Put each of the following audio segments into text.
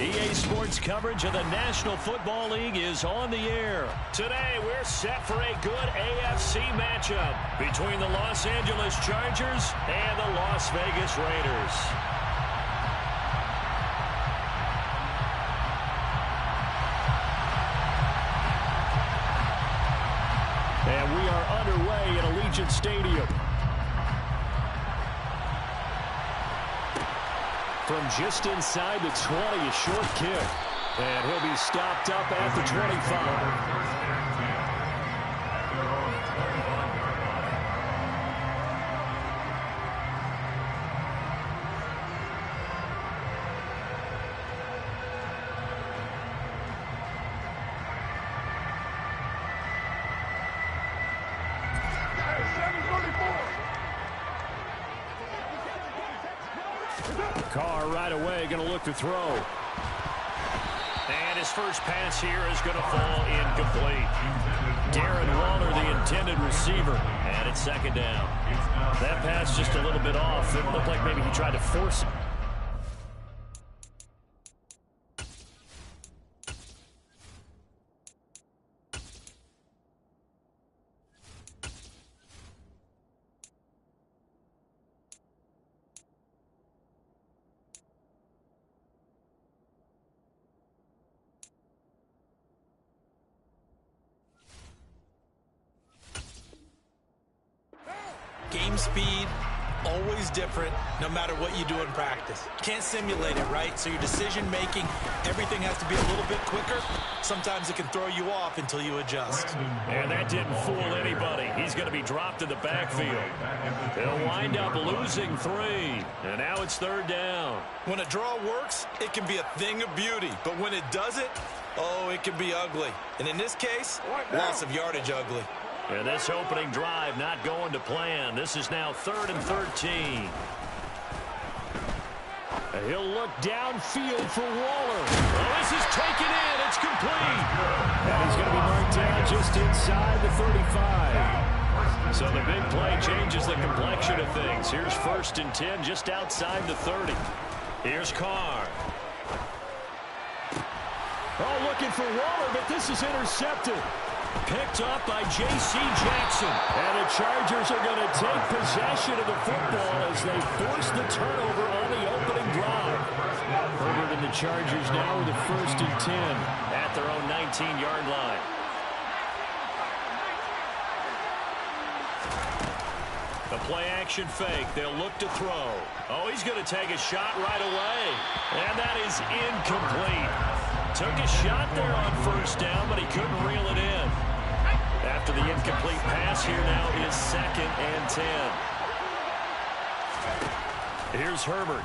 EA Sports coverage of the National Football League is on the air. Today, we're set for a good AFC matchup between the Los Angeles Chargers and the Las Vegas Raiders. And we are underway at Allegiant Stadium. From just inside the 20, a short kick. And he'll be stopped up at the 25. Carr right away going to look to throw. And his first pass here is going to fall incomplete. Darren Waller, the intended receiver. And it's second down. That pass just a little bit off. It looked like maybe he tried to force it. Game speed, always different, no matter what you do in practice. Can't simulate it, right? So your decision-making, everything has to be a little bit quicker. Sometimes it can throw you off until you adjust. And that didn't fool anybody. He's going to be dropped in the backfield. They'll wind up losing 3. And now it's third down. When a draw works, it can be a thing of beauty. But when it doesn't, oh, it can be ugly. And in this case, loss of yardage ugly. And this opening drive not going to plan. This is now 3rd and 13. He'll look downfield for Waller. Well, this is taken in. It's complete. And he's going to be marked down just inside the 35. So the big play changes the complexion of things. Here's 1st and 10 just outside the 30. Here's Carr. Oh, looking for Waller, but this is intercepted. Picked up by J.C. Jackson. And the Chargers are going to take possession of the football as they force the turnover on the opening drive. Herbert and the Chargers now with the 1st and 10 at their own 19-yard line. The play-action fake. They'll look to throw. Oh, he's going to take a shot right away. And that is incomplete. Took a shot there on 1st down, but he couldn't reel it in. After the incomplete pass, here now is 2nd and 10. Here's Herbert.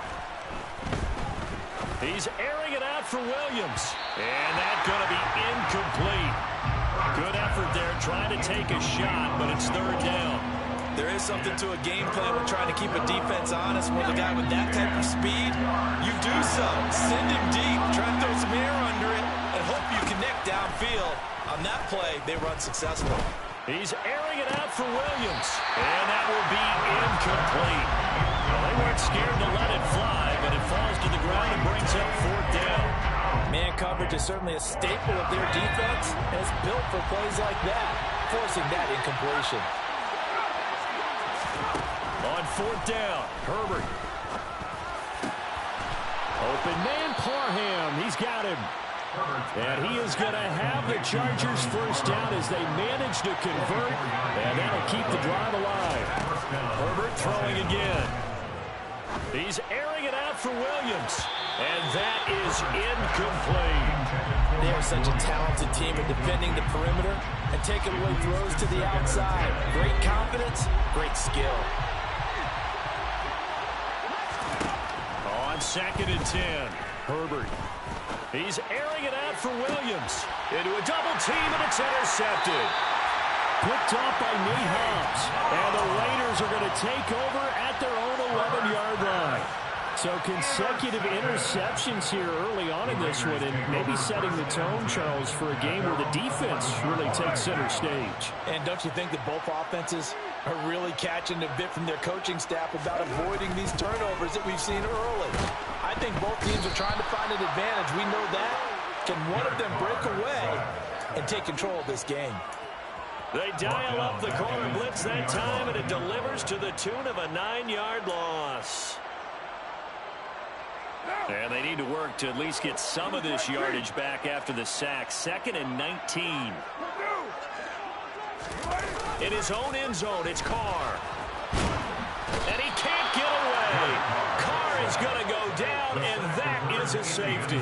He's airing it out for Williams. And that's going to be incomplete. Good effort there, trying to take a shot, but it's 3rd down. There is something to a game plan when trying to keep a defense honest. With a guy with that type of speed, you do so. Send him deep, try to throw some air under it, and hope you connect downfield. On that play, they run successful. He's airing it out for Williams. And that will be incomplete. Well, they weren't scared to let it fly, but it falls to the ground and brings up 4th down. Man coverage is certainly a staple of their defense, and it's built for plays like that, forcing that incompletion. On 4th down, Herbert. Open man, Parham. He's got him. And he is going to have the Chargers 1st down as they manage to convert. And that'll keep the drive alive. Herbert throwing again. He's airing it out for Williams. And that is incomplete. They are such a talented team at defending the perimeter and taking away throws to the outside. Great confidence, great skill. On 2nd and 10, Herbert. He's airing it out for Williams. Into a double team, and it's intercepted. Picked off by Nate Hobbs. And the Raiders are going to take over at their own 11-yard line. So consecutive interceptions here early on in this one, and maybe setting the tone, Charles, for a game where the defense really takes center stage. And don't you think that both offenses are really catching a bit from their coaching staff about avoiding these turnovers that we've seen early? I I think both teams are trying to find an advantage. We know that. Can one of them break away and take control of this game? They dial up the corner blitz that time, and it delivers to the tune of a 9-yard loss. And they need to work to at least get some of this yardage back after the sack. 2nd and 19. In his own end zone, it's Carr. And he can't get away. Carr is going to go down, and that is a safety.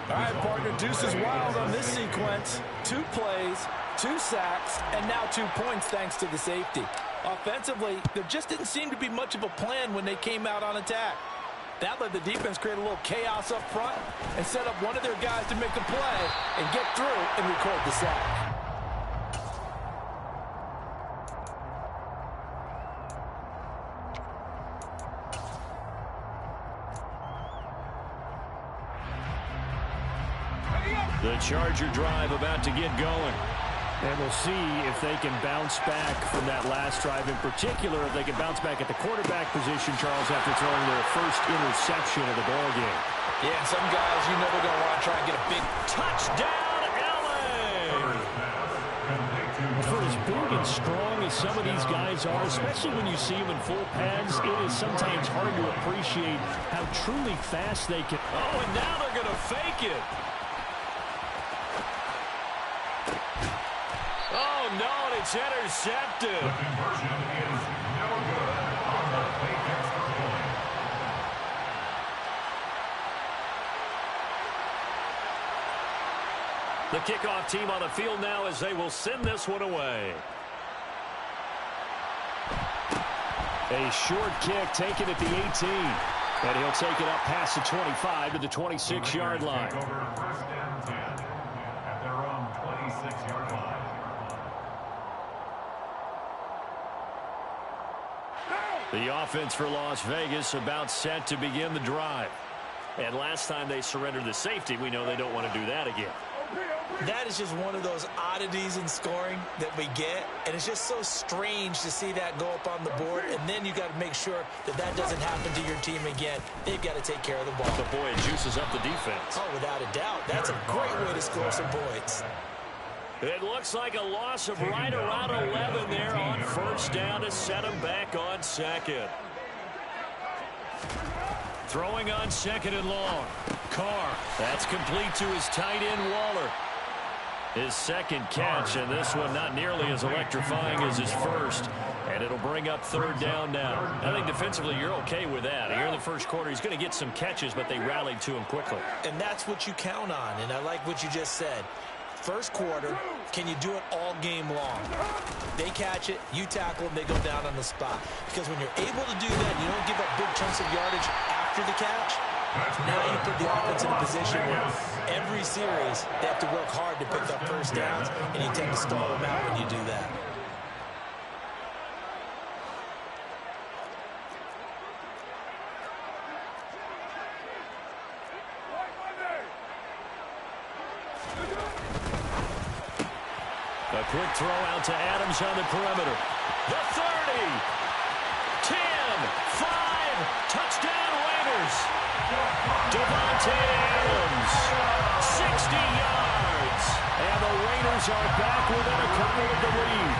All right, partner, deuce is wild on this sequence. 2 plays, 2 sacks, and now 2 points thanks to the safety. Offensively, there just didn't seem to be much of a plan when they came out on attack. That let the defense create a little chaos up front and set up one of their guys to make a play and get through and record the sack. The Charger drive about to get going. And we'll see if they can bounce back from that last drive. In particular, if they can bounce back at the quarterback position, Charles, after throwing their first interception of the ballgame. Yeah, and some guys, you know they're going to want to try and get a big touchdown, L.A. For as big and strong as some of these guys are, especially when you see them in full pads, it is sometimes hard to appreciate how truly fast they can. Oh, and now they're going to fake it. Oh, no, and it's intercepted. The conversion is no good on the fake extra point. The kickoff team on the field now as they will send this one away. A short kick taken at the 18. And he'll take it up past the 25 to the 26-yard line. First down 10 at their own 26-yard line. The offense for Las Vegas about set to begin the drive. And last time they surrendered the safety, we know they don't want to do that again. That is just one of those oddities in scoring that we get, and it's just so strange to see that go up on the board, and then you got to make sure that that doesn't happen to your team again. They've got to take care of the ball. But boy, it juices up the defense. Oh, without a doubt. That's a great way to score some points. It looks like a loss of right around 11 there on first down to set him back on second. Throwing on 2nd and long. Carr. That's complete to his tight end, Waller. His second catch, and this one not nearly as electrifying as his first. And it'll bring up 3rd down now. I think defensively you're okay with that. Here in the first quarter, he's going to get some catches, but they rallied to him quickly. And that's what you count on, and I like what you just said. First quarter, can you do it all game long? They catch it, you tackle them, they go down on the spot. Because when you're able to do that, you don't give up big chunks of yardage after the catch. Now you put the offense in a position where every series they have to work hard to pick up first downs, and you tend to stall them out when you do that. A quick throw out to Adams on the perimeter. The 30, 10, 5, touchdown Raiders. Davante Adams, 60 yards. And the Raiders are back within a couple of the lead.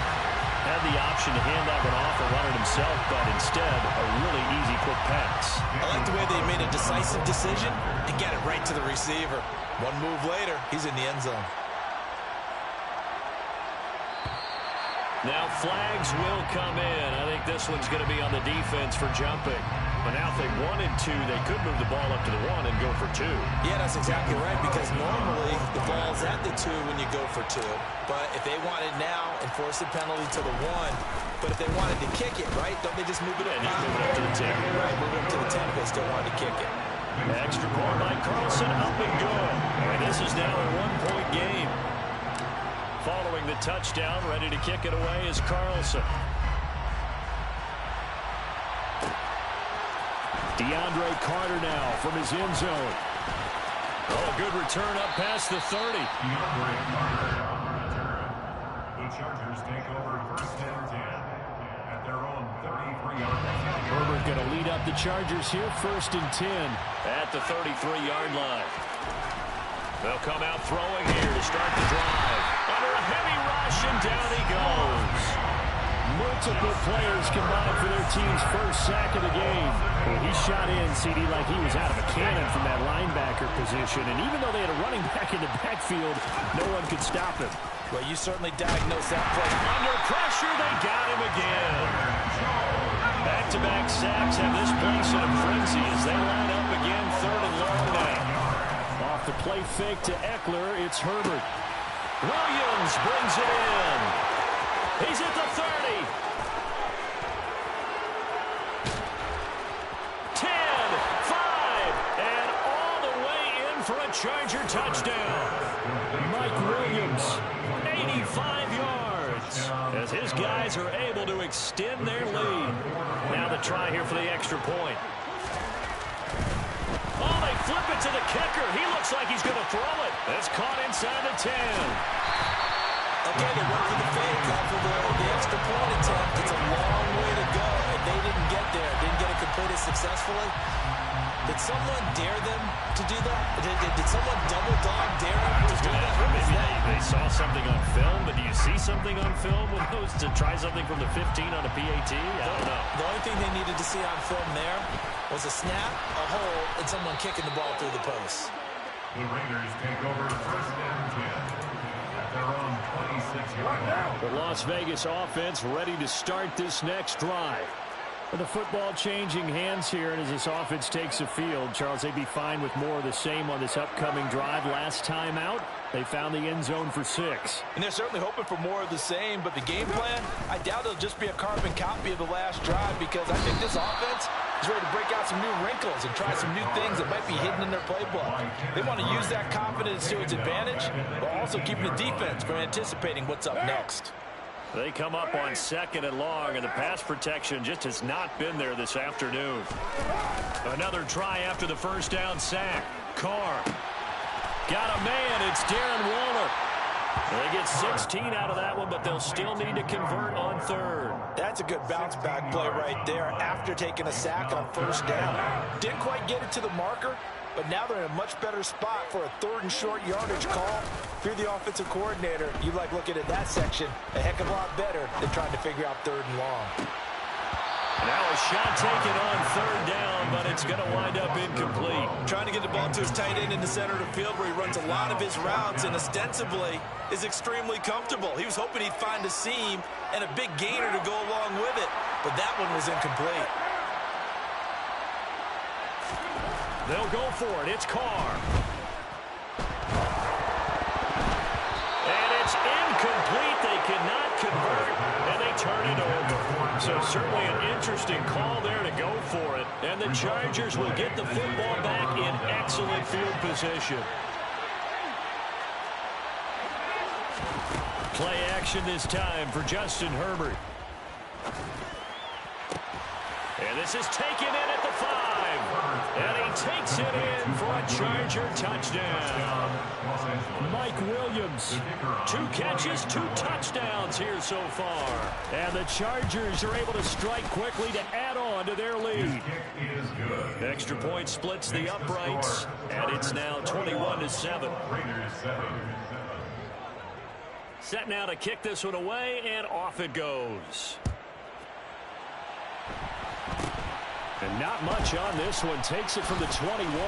Had the option to hand that one off and run it himself, but instead, a really easy quick pass. I like the way they made a decisive decision and get it right to the receiver. One move later, he's in the end zone. Now flags will come in. I think this one's going to be on the defense for jumping. But now if they wanted to, they could move the ball up to the 1 and go for 2. Yeah, that's exactly right, because normally the ball's at the 2 when you go for 2. But if they wanted now, enforce the penalty to the 1. But if they wanted to kick it, right, don't they just move it up? And just move it up to the 10. Right, move it up to the 10 if they still wanted to kick it. Extra point by Carlson, up and good. And this is now a 1-point game. Following the touchdown, ready to kick it away is Carlson. DeAndre Carter now from his end zone. Oh, good return up past the 30. DeAndre Carter on the return. The Chargers take over first and 10 at Herbert going to lead up the Chargers here, 1st and 10 at the 33-yard line. They'll come out throwing here to start the drive. Under a heavy rush, and down he goes. Multiple players combined for their team's first sack of the game. Well, he shot in, CD, like he was out of a cannon from that linebacker position. And even though they had a running back in the backfield, no one could stop him. Well, you certainly diagnosed that play. Under pressure, they got him again. Back-to-back sacks have this place in a frenzy as they line up again, 3rd and long now. Off the play fake to Eckler, it's Herbert. Williams brings it in. He's at the 30. 10, 5, and all the way in for a Charger touchdown. Mike Williams, 85 yards, as his guys are able to extend their lead. Now the try here for the extra point. Oh, they flip it to the kicker. He looks like he's going to throw it. It's caught inside the 10. Okay, they went for the fake off of the extra point attempt. It's a long way to go, and they didn't get there. Didn't get it completed successfully. Did someone dare them to do that? Did someone double dog dare them to do that? Maybe they saw something on film, but do you see something on film with those to try something from the 15 on a PAT? I don't know. The only thing they needed to see on film there was a snap, a hole, and someone kicking the ball through the post. The Raiders take over 1st and 10. Their own 26-yard line. The Las Vegas offense ready to start this next drive. With the football changing hands here, and as this offense takes the field, Charles, they'd be fine with more of the same on this upcoming drive. Last time out, they found the end zone for 6. And they're certainly hoping for more of the same, but the game plan, I doubt it'll just be a carbon copy of the last drive, because I think this offense is ready to break out some new wrinkles and try some new things that might be hidden in their playbook. They want to use that confidence to its advantage, while also keeping the defense from anticipating what's up next. They come up on 2nd and long, and the pass protection just has not been there this afternoon. Another try after the first down sack. Carr. Got a man. It's Darren Waller. They get 16 out of that one, but they'll still need to convert on 3rd. That's a good bounce-back play right there after taking a sack on 1st down. Didn't quite get it to the marker, but now they're in a much better spot for a 3rd and short yardage call. If you're the offensive coordinator, you like looking at that section a heck of a lot better than trying to figure out 3rd and long. Now a shot taken on 3rd down, but it's going to wind up incomplete. Trying to get the ball to his tight end in the center of the field where he runs a lot of his routes and ostensibly is extremely comfortable. He was hoping he'd find a seam and a big gainer to go along with it, but that one was incomplete. They'll go for it. It's Carr. And it's incomplete. They cannot convert, and they turn it over. So certainly an interesting call there to go for it. And the Chargers will get the football back in excellent field position. Play action this time for Justin Herbert. And this is taken in at the 5. And he takes it in for a Charger touchdown. Mike Williams, 2 catches, 2 touchdowns here so far. And the Chargers are able to strike quickly to add on to their lead. Extra point splits the uprights, and it's now 21-7. Set now to kick this one away, and off it goes. And not much on this one. Takes it from the 21.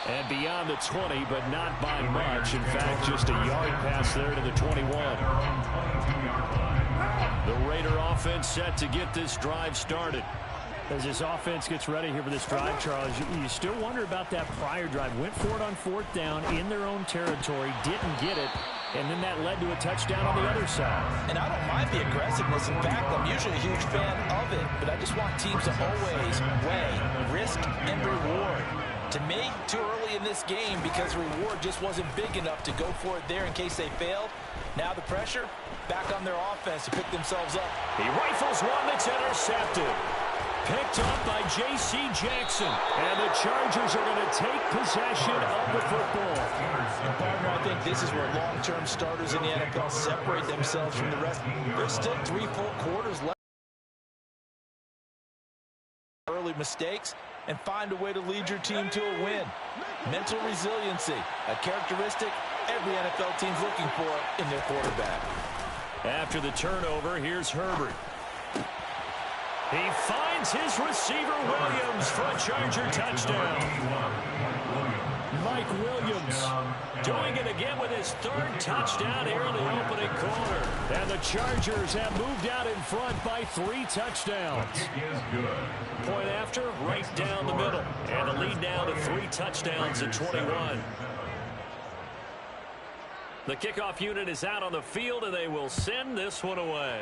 And beyond the 20, but not by much. In fact, just a yard pass there to the 21. The Raider offense set to get this drive started. As this offense gets ready here for this drive, Charles, you still wonder about that prior drive. Went for it on 4th down in their own territory, didn't get it, and then that led to a touchdown on the other side. And I don't mind the aggressiveness. In fact, I'm usually a huge fan of it, but I just want teams to always weigh risk and reward. To me, too early in this game because reward just wasn't big enough to go for it there in case they failed. Now the pressure back on their offense to pick themselves up. He rifles one that's intercepted. Picked up by J.C. Jackson. And the Chargers are going to take possession of the football. And partner, I think this is where long-term starters in the NFL separate themselves from the rest. There's still 3 full quarters left. Early mistakes and find a way to lead your team to a win. Mental resiliency, a characteristic every NFL team's looking for in their quarterback. After the turnover, here's Herbert. He finds his receiver Williams for a Charger touchdown. Mike Williams doing it again with his 3rd touchdown here in the opening quarter. And the Chargers have moved out in front by 3 touchdowns. Point after, right down the middle. And the lead now to 3 touchdowns at 21. The kickoff unit is out on the field, and they will send this one away.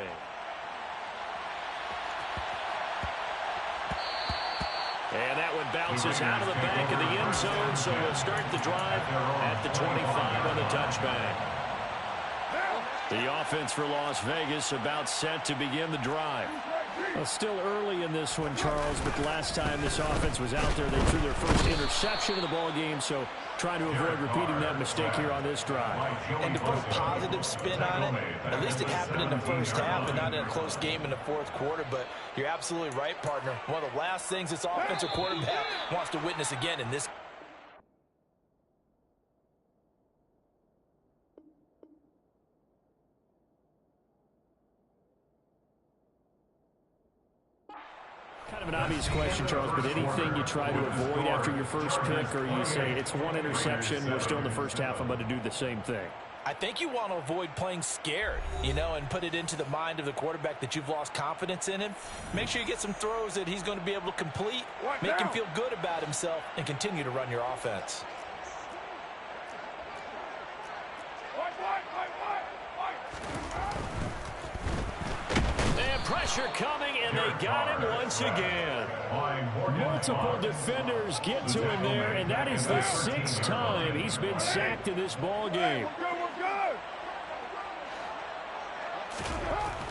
And that one bounces out of the back of the end zone, so we'll start the drive at the 25 on the touchback. The offense for Las Vegas about set to begin the drive. Well, still early in this one, Charles, but the last time this offense was out there, they threw their first interception of the ball game, so trying to avoid repeating that mistake here on this drive. And to put a positive spin on it, at least it happened in the first half and not in a close game in the 4th quarter, but you're absolutely right, partner. One of the last things this offensive quarterback wants to witness again in this. Kind of an obvious question, Charles, but anything you try to avoid after your first pick, or you say it's 1 interception, we're still in the first half, I'm going to do the same thing? I think you want to avoid playing scared, and put it into the mind of the quarterback that you've lost confidence in him. Make sure you get some throws that he's going to be able to complete, make him feel good about himself, and continue to run your offense. Pressure coming, and they got him once again. Multiple defenders get to him there, and that is the 6th time he's been sacked in this ball game.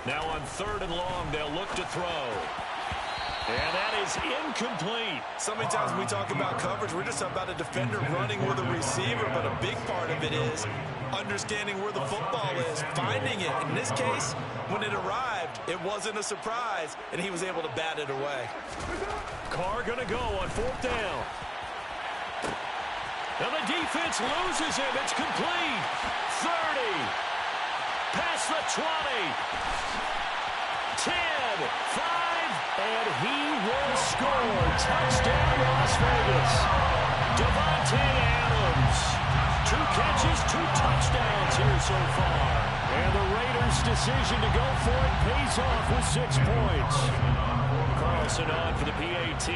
Now on 3rd and long, they'll look to throw. And that is incomplete. So many times when we talk about coverage, we're just about a defender running with a receiver, but a big part of it is understanding where the football is, finding it. In this case, when it arrived, it wasn't a surprise, and he was able to bat it away. Carr going to go on 4th down. And the defense loses him. It's complete. 30. Past the 20. 10. 5. And he will score. Touchdown, Las Vegas. Davante Adams. 2 catches, 2 touchdowns here so far. And the Raiders' decision to go for it pays off with 6 points. Carlson on for the PAT.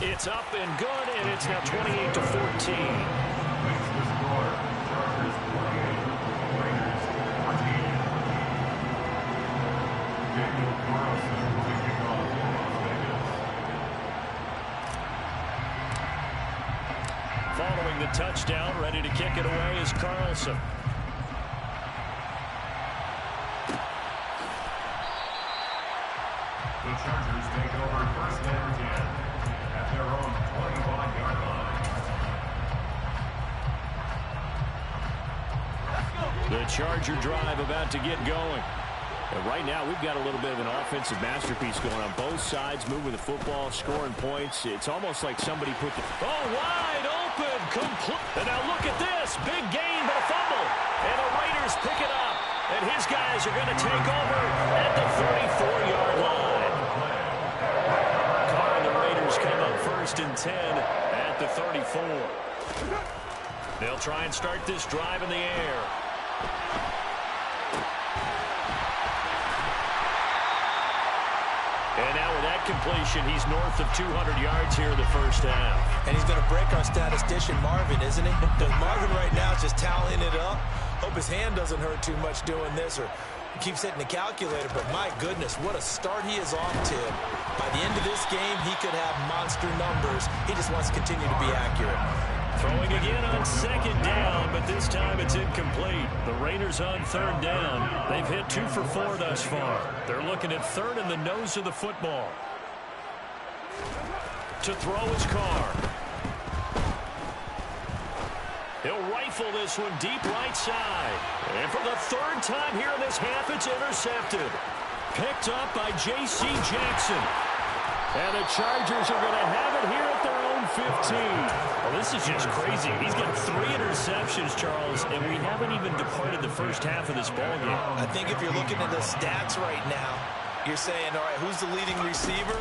It's up and good, and it's now 28-14. Following the touchdown, ready to kick it away is Carlson. The Chargers take over 1st and 10 at their own 25-yard line. The Charger drive about to get going. And right now, we've got a little bit of an offensive masterpiece going on both sides, moving the football, scoring points. It's almost like somebody put the... Oh, wide open! Complete. And now look at this. Big gain, but a fumble. And the Raiders pick it up. And his guys are going to take over at the 34-yard line. Carr and the Raiders come up 1st and 10 at the 34. They'll try and start this drive in the air. And now with that completion, he's north of 200 yards here in the first half. And he's going to break our statistician, Marvin, isn't he? Because Marvin right now is just tallying it up. Hope his hand doesn't hurt too much doing this, or he keeps hitting the calculator. But my goodness, what a start he is off to. By the end of this game, he could have monster numbers. He just wants to continue to be accurate. Throwing again on second down, but this time it's incomplete. The Raiders on third down. They've hit 2 for 4 thus far. They're looking at third in the nose of the football. To throw his Carr. He'll rifle this one deep right side. And for the third time here in this half, it's intercepted. Picked up by J.C. Jackson. And the Chargers are going to have it here at their own 15. Well, this is just crazy. He's got 3 interceptions, Charles, and we haven't even departed the first half of this ballgame. I think if you're looking at the stats right now, you're saying, all right, who's the leading receiver?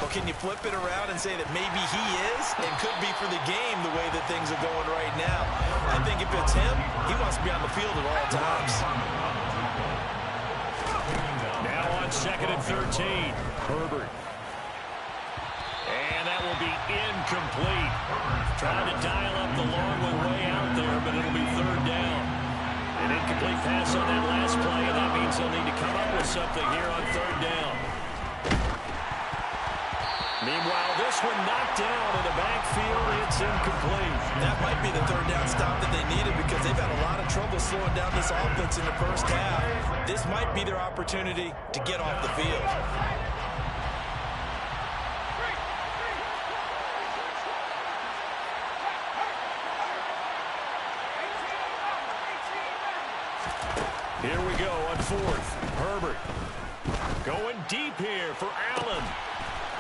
Well, can you flip it around and say that maybe he is and could be for the game the way that things are going right now? I think if it's him, he wants to be on the field at all times. Now on second and 13, Herbert. And that will be incomplete. Trying to dial up the long one way out there, but it'll be third down. An incomplete pass on that last play, and that means they'll need to come up with something here on third down. Meanwhile, this one knocked down in the backfield. It's incomplete. That might be the third down stop that they needed because they've had a lot of trouble slowing down this offense in the first half. This might be their opportunity to get off the field. Here we go on fourth. Herbert going deep here for Allen.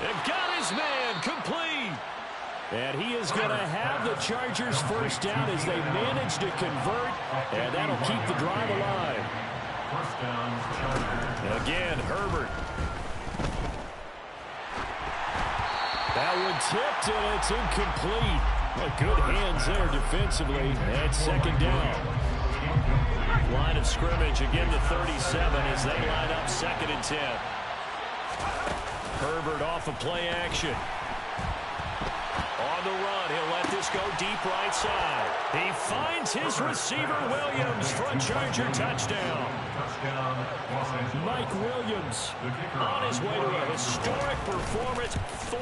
And got his man complete. And he is going to have the Chargers first down as they manage to convert. And that'll keep the drive alive. First down, Chargers. Again, Herbert. That one tipped, and it's incomplete. Well, good hands there defensively. And second down. Line of scrimmage, again the 37 as they line up second and 10. Herbert off of play action. On the run, he'll let this go deep right side. He finds his receiver, Williams, for a Charger touchdown. Mike Williams on his way to a historic performance. 4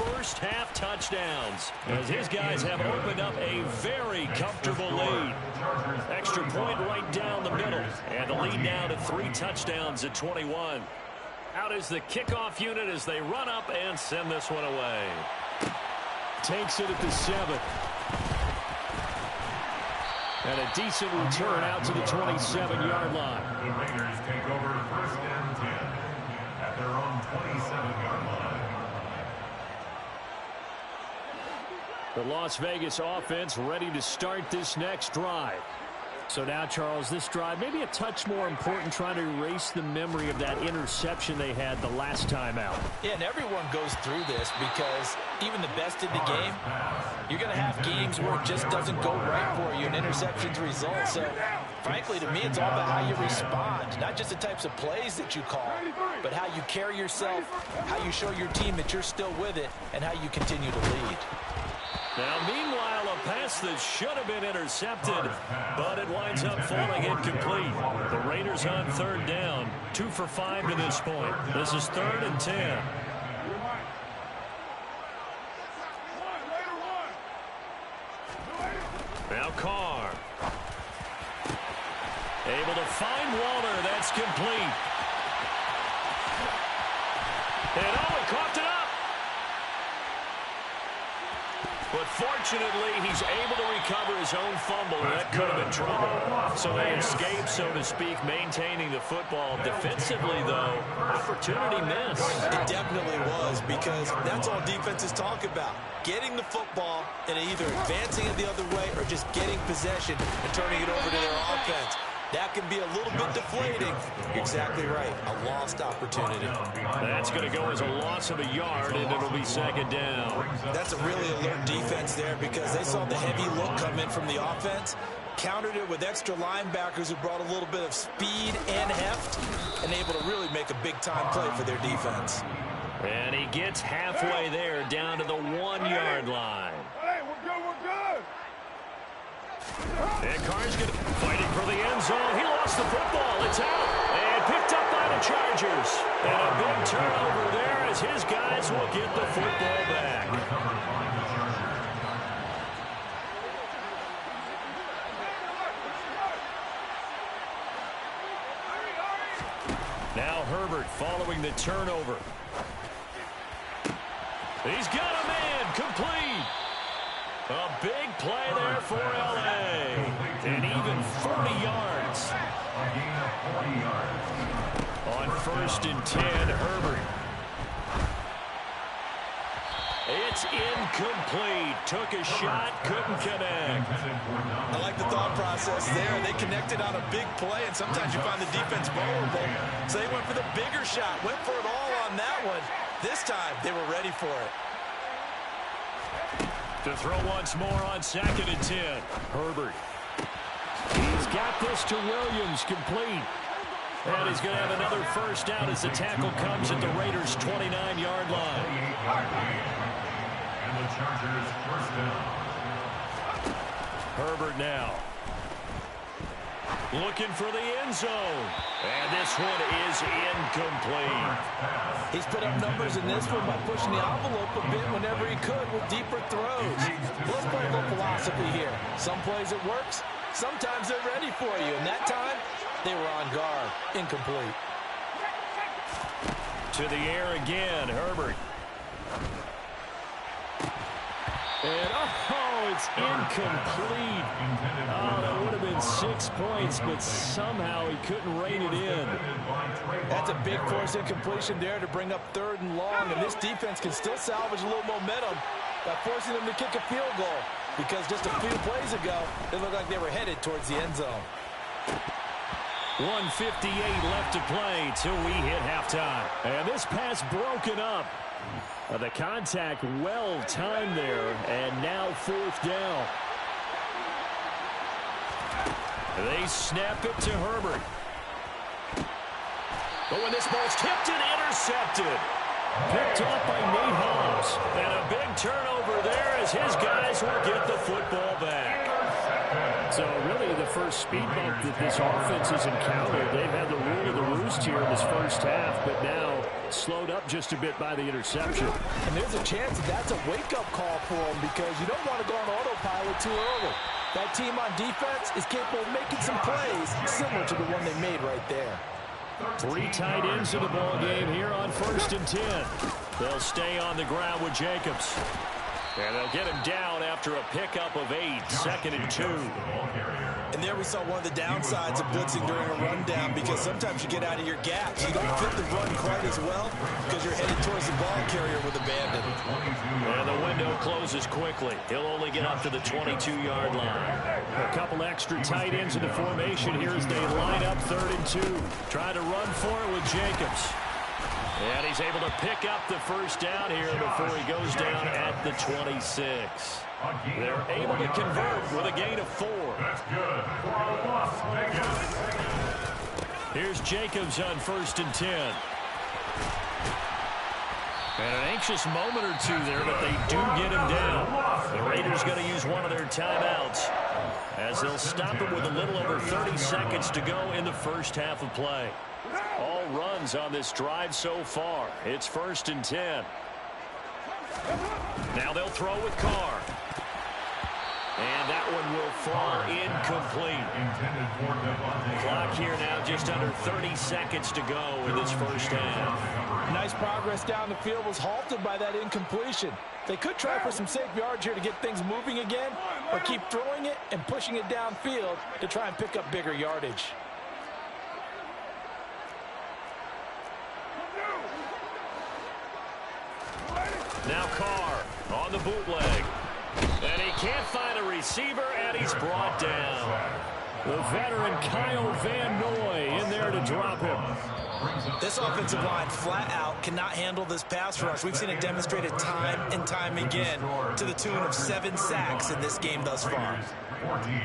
first-half touchdowns as his guys have opened up a very comfortable lead. Extra point right down the middle. And the lead now to 3 touchdowns at 21. Out is the kickoff unit as they run up and send this one away. Takes it at the 7. And a decent return out to the 27-yard line. The Raiders take over first and 10 at their own 27-yard line. The Las Vegas offense ready to start this next drive. So now, Charles, this drive maybe a touch more important, trying to erase the memory of that interception they had the last time out. Yeah, and everyone goes through this because even the best in the game, you're going to have games where it just doesn't go right for you and interceptions result. So, frankly, to me, it's all about how you respond, not just the types of plays that you call, but how you carry yourself, how you show your team that you're still with it, and how you continue to lead. Now, meanwhile, a pass that should have been intercepted, but it winds up falling incomplete. The Raiders on third down, 2 for 5 to this point. This is third and 10. Now Carr. Able to find Waller. That's complete. And Owen coughed it up. But fortunately, he's able to recover his own fumble. That could have been trouble. So they escape, so to speak, maintaining the football. Defensively, though, opportunity missed. It definitely was, because that's all defenses talk about. Getting the football and either advancing it the other way or just getting possession and turning it over to their offense. That can be a little bit deflating. You're exactly right. A lost opportunity. That's going to go as a loss of a yard, and it'll be second down. That's a really alert defense there because they saw the heavy look come in from the offense, countered it with extra linebackers who brought a little bit of speed and heft, and able to really make a big-time play for their defense. And he gets halfway there, down to the 1-yard line. Hey, we're good, we're good. And Carr's fighting for the end zone. He lost the football. It's out. And picked up by the Chargers. And a big turnover there as his guys will get the football back. following the turnover. He's got a man complete. A big play there for L.A. And even 40 yards. A gain of 40 yards. On 1st and 10, Herbert. It's incomplete. Took a shot, couldn't connect. I like the thought process there. They connected on a big play, and sometimes you find the defense vulnerable. So they went for the bigger shot, went for it all on that one. This time, they were ready for it. To throw once more on 2nd and 10. Herbert. He's got this to Williams, complete. And he's going to have another first down as the tackle comes at the Raiders' 29-yard line. And the Chargers first down. Herbert now. Looking for the end zone. And this one is incomplete. He's put up numbers in this one by pushing the envelope a bit whenever he could with deeper throws. Let's play a little philosophy here. Some plays it works. Sometimes they're ready for you. And that time, they were on guard. Incomplete. To the air again, Herbert. And, oh, it's incomplete. Oh, that would have been 6 points, but somehow he couldn't rein it in. That's a big force incompletion there to bring up 3rd and long, and this defense can still salvage a little momentum by forcing them to kick a field goal, because just a few plays ago, it looked like they were headed towards the end zone. 1:58 left to play till we hit halftime. And this pass broken up. The contact well timed there, and now 4th down. They snap it to Herbert. But when this ball's tipped and intercepted. Picked off by Nate Hobbs. And a big turnover there as his guys will get the football back. So really the first speed bump that this offense has encountered. They've had the rule of the roost here in this first half, but now slowed up just a bit by the interception. And there's a chance that that's a wake-up call for them, because you don't want to go on autopilot too early. That team on defense is capable of making some plays similar to the one they made right there. 3 tight ends in the ball game here on 1st and 10. They'll stay on the ground with Jacobs. And they'll get him down after a pickup of 8, 2nd and 2. And there we saw one of the downsides of blitzing during a rundown, because sometimes you get out of your gaps. You don't fit the run quite as well because you're headed towards the ball carrier with abandon. And the window closes quickly. He'll only get up to the 22-yard line. A couple extra tight ends in the formation here as they line up 3rd and 2. Trying to run for it with Jacobs. And he's able to pick up the first down here before he goes down at the 26. They're able to convert with a gain of 4. That's good for Las Vegas. Here's Jacobs on 1st and 10. And an anxious moment or two there, but they do get him down. The Raiders going to use one of their timeouts as they'll stop him with a little over 30 seconds to go in the first half of play. All runs on this drive so far. It's 1st and 10. Now they'll throw with Carr. And that one will fall incomplete. Clock here now just under 30 seconds to go in this first half. Nice progress down the field was halted by that incompletion. They could try for some safe yards here to get things moving again, or keep throwing it and pushing it downfield to try and pick up bigger yardage. Now Carr on the bootleg. And he can't find a receiver, and he's brought down. The veteran Kyle Van Noy in there to drop him. This offensive line flat out cannot handle this pass rush. We've seen it demonstrated time and time again to the tune of 7 sacks in this game thus far. 14.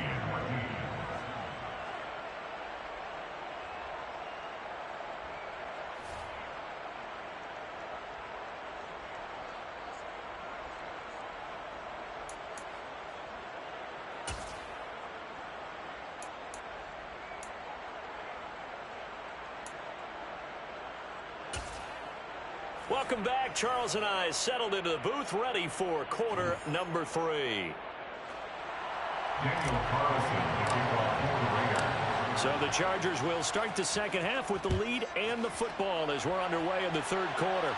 Welcome back. Charles and I settled into the booth, ready for quarter number 3. Daniel Carlson to kick off for the Raiders. So the Chargers will start the second half with the lead and the football as we're underway in the third quarter.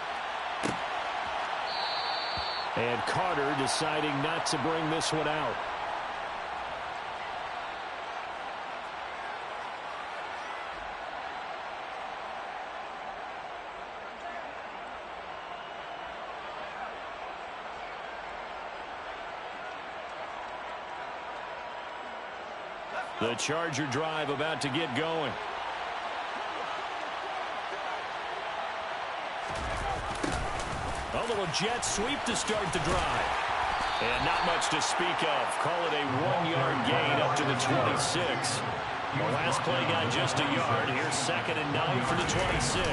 And Carter deciding not to bring this one out. The Charger drive about to get going. A little jet sweep to start the drive. And not much to speak of. Call it a 1-yard gain up to the 26. The last play got just a yard. Here's 2nd and 9 for the 26.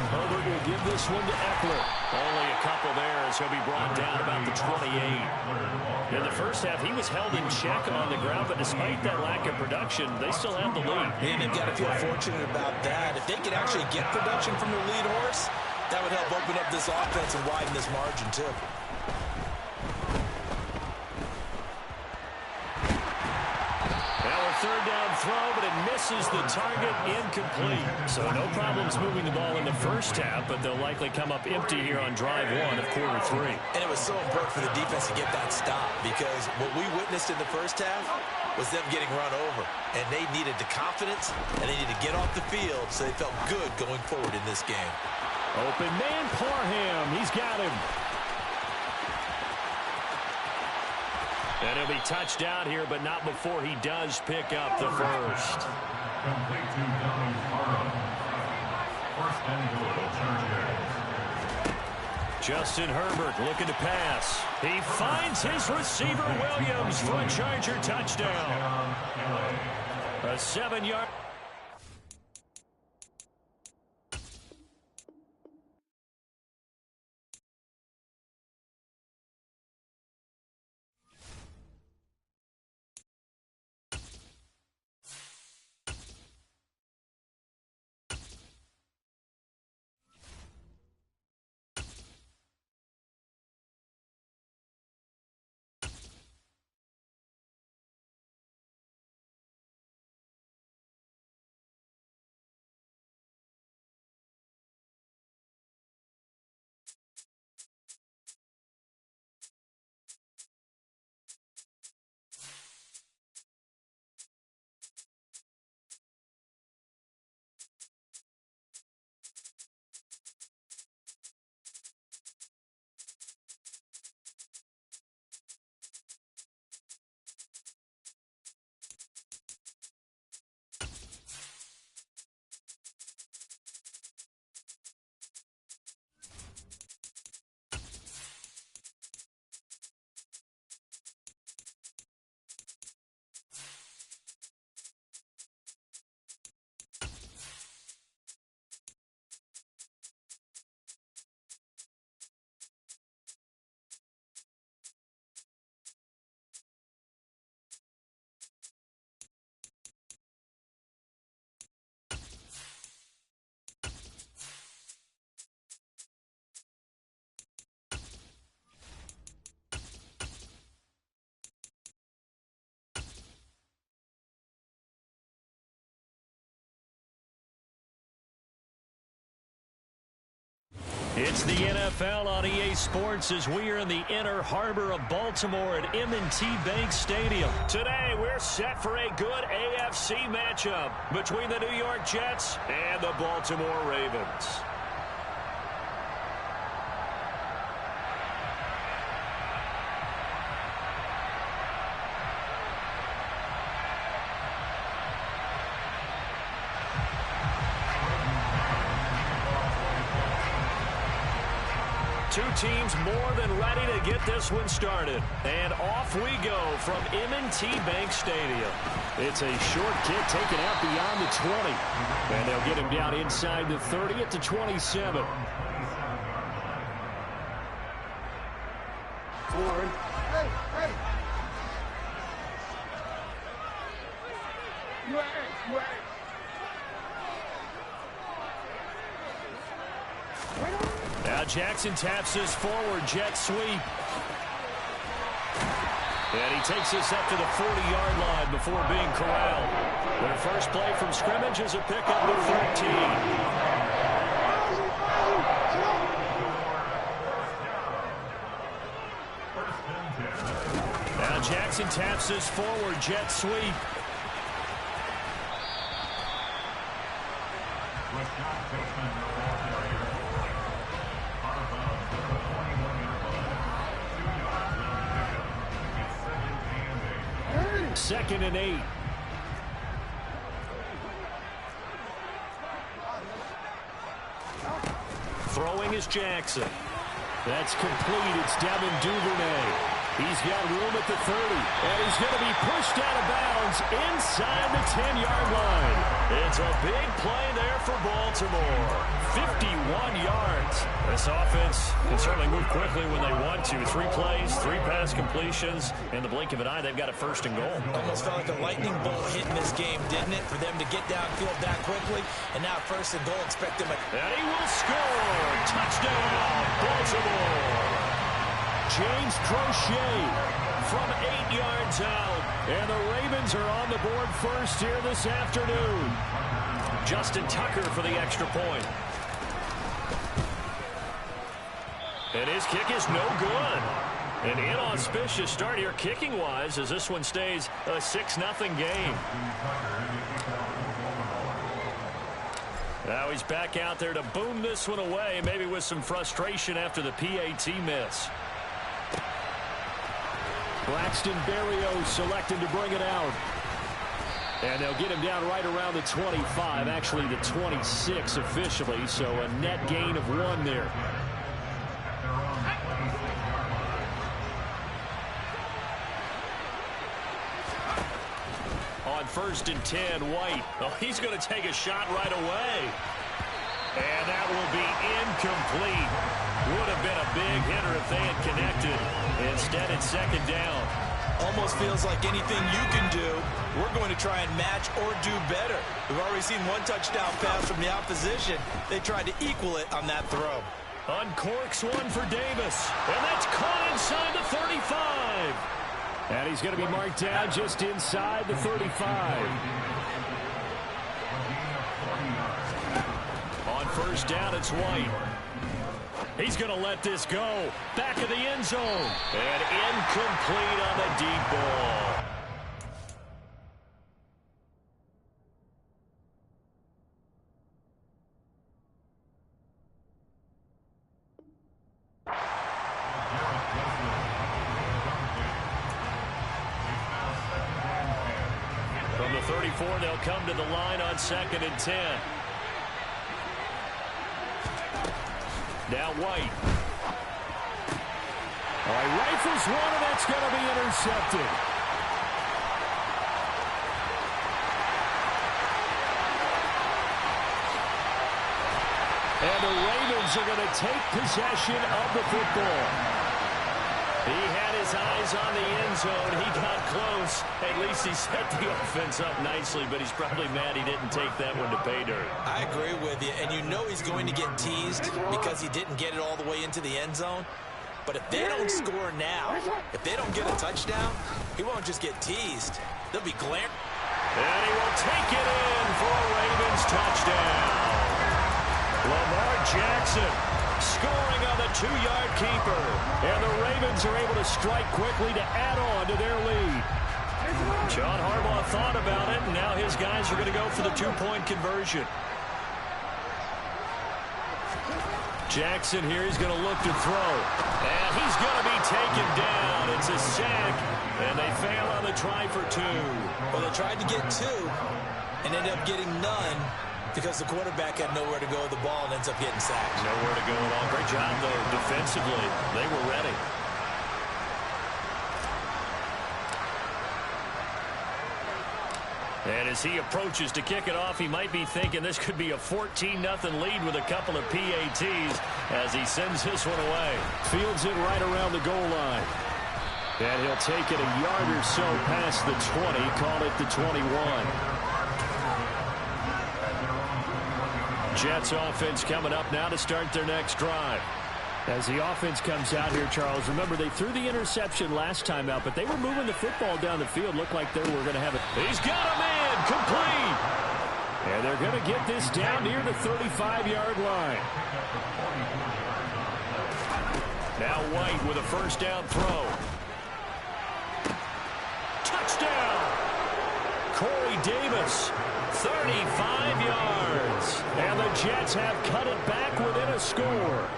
Herbert will give this one to Eckler. Only a couple there as he'll be brought down about the 28. In the first half, he was held in check on the ground, but despite that lack of production, they still have the lead. And they've got to feel fortunate about that. If they could actually get production from their lead horse, that would help open up this offense and widen this margin, too. Third down throw, but it misses the target, incomplete. So no problems moving the ball in the first half, but they'll likely come up empty here on drive 1 of quarter 3. And it was so important for the defense to get that stop because what we witnessed in the first half was them getting run over. And they needed the confidence, and they needed to get off the field so they felt good going forward in this game. Open man, Parham. He's got him. And he'll be touched down here, but not before he does pick up the first. Complete to Donald Parham. 1st and goal, Chargers. Justin Herbert looking to pass. He finds his receiver, Williams, for a Charger touchdown. A 7-yard. It's the NFL on EA Sports as we are in the inner harbor of Baltimore at M&T Bank Stadium. Today, we're set for a good AFC matchup between the New York Jets and the Baltimore Ravens. Two teams more than ready to get this one started. And off we go from M&T Bank Stadium. It's a short kick taken out beyond the 20. And they'll get him down inside the 30 at the 27. Forward. Hey, hey. Wait. Now Jackson taps his forward jet sweep. And he takes this up to the 40-yard line before being corralled. Their first play from scrimmage is a pickup of 13. Now Jackson taps this forward jet sweep. Second and 8. Throwing is Jackson. That's complete. It's Devin Duvernay. He's got room at the 30, and he's going to be pushed out of bounds inside the 10-yard line. It's a big play there for Baltimore. 51 yards. This offense can certainly move quickly when they want to. 3 plays, 3 pass completions. In the blink of an eye, they've got a first and goal. Almost felt like a lightning bolt hitting this game, didn't it? For them to get downfield that quickly, and now first and goal, expect them to... And he will score. Touchdown, Baltimore. James Crochet from 8 yards out. And the Ravens are on the board first here this afternoon. Justin Tucker for the extra point. And his kick is no good. An inauspicious start here kicking-wise as this one stays a 6-0 game. Now he's back out there to boom this one away, maybe with some frustration after the PAT miss. Braxton Berrios selected to bring it out. And they'll get him down right around the 25, actually the 26 officially, so a net gain of 1 there. On 1st and 10, White. Oh, he's going to take a shot right away. And that will be incomplete. Would have been a big hitter if they had connected. Instead, it's 2nd down. Almost feels like anything you can do, we're going to try and match or do better. We've already seen 1 touchdown pass from the opposition. They tried to equal it on that throw. Uncorks one for Davis. And that's caught inside the 35. And he's going to be marked down just inside the 35. On 1st down, it's White. He's going to let this go. Back of the end zone. And incomplete on the deep ball. From the 34, they'll come to the line on 2nd and 10. Now White. All right, rifles one, and that's going to be intercepted. And the Ravens are going to take possession of the football. He had his eyes on the end zone. He got close. At least he set the offense up nicely, but he's probably mad he didn't take that one to pay dirt. I agree with you, and you know he's going to get teased because he didn't get it all the way into the end zone. But if they don't score now, if they don't get a touchdown, he won't just get teased. They'll be glaring. And he will take it in for a Ravens touchdown. Lamar Jackson scoring on the 2-yard keeper. And the Ravens are able to strike quickly to add on to their lead. John Harbaugh thought about it, and now his guys are going to go for the 2-point conversion. Jackson here is going to look to throw. And he's going to be taken down. It's a sack, and they fail on the try for 2. Well, they tried to get 2 and ended up getting none because the quarterback had nowhere to go with the ball and ends up getting sacked. Nowhere to go at all. Great job, though, defensively. They were ready. And as he approaches to kick it off, he might be thinking this could be a 14-0 lead with a couple of PATs as he sends this one away. Fields it right around the goal line. And he'll take it a yard or so past the 20, call it the 21. Jets offense coming up now to start their next drive. As the offense comes out here, Charles, remember they threw the interception last time out, but they were moving the football down the field. Looked like they were going to have it. He's got a man complete. And they're going to get this down near the 35-yard line. Now White with a first down throw. Touchdown. Corey Davis, 35 yards. And the Jets have cut it back within a score.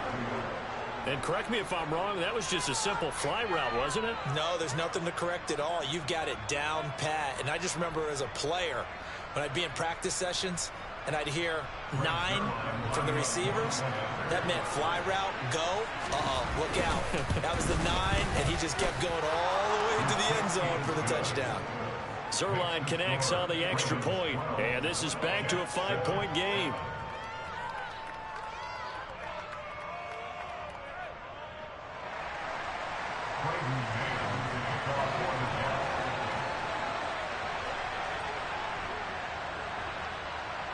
And correct me if I'm wrong, that was just a simple fly route, wasn't it? No, there's nothing to correct at all. You've got it down pat. And I just remember as a player, when I'd be in practice sessions and I'd hear 9 from the receivers, that meant fly route, go, look out. That was the 9, and he just kept going all the way to the end zone for the touchdown. Zuerlein connects on the extra point, and this is back to a 5-point game.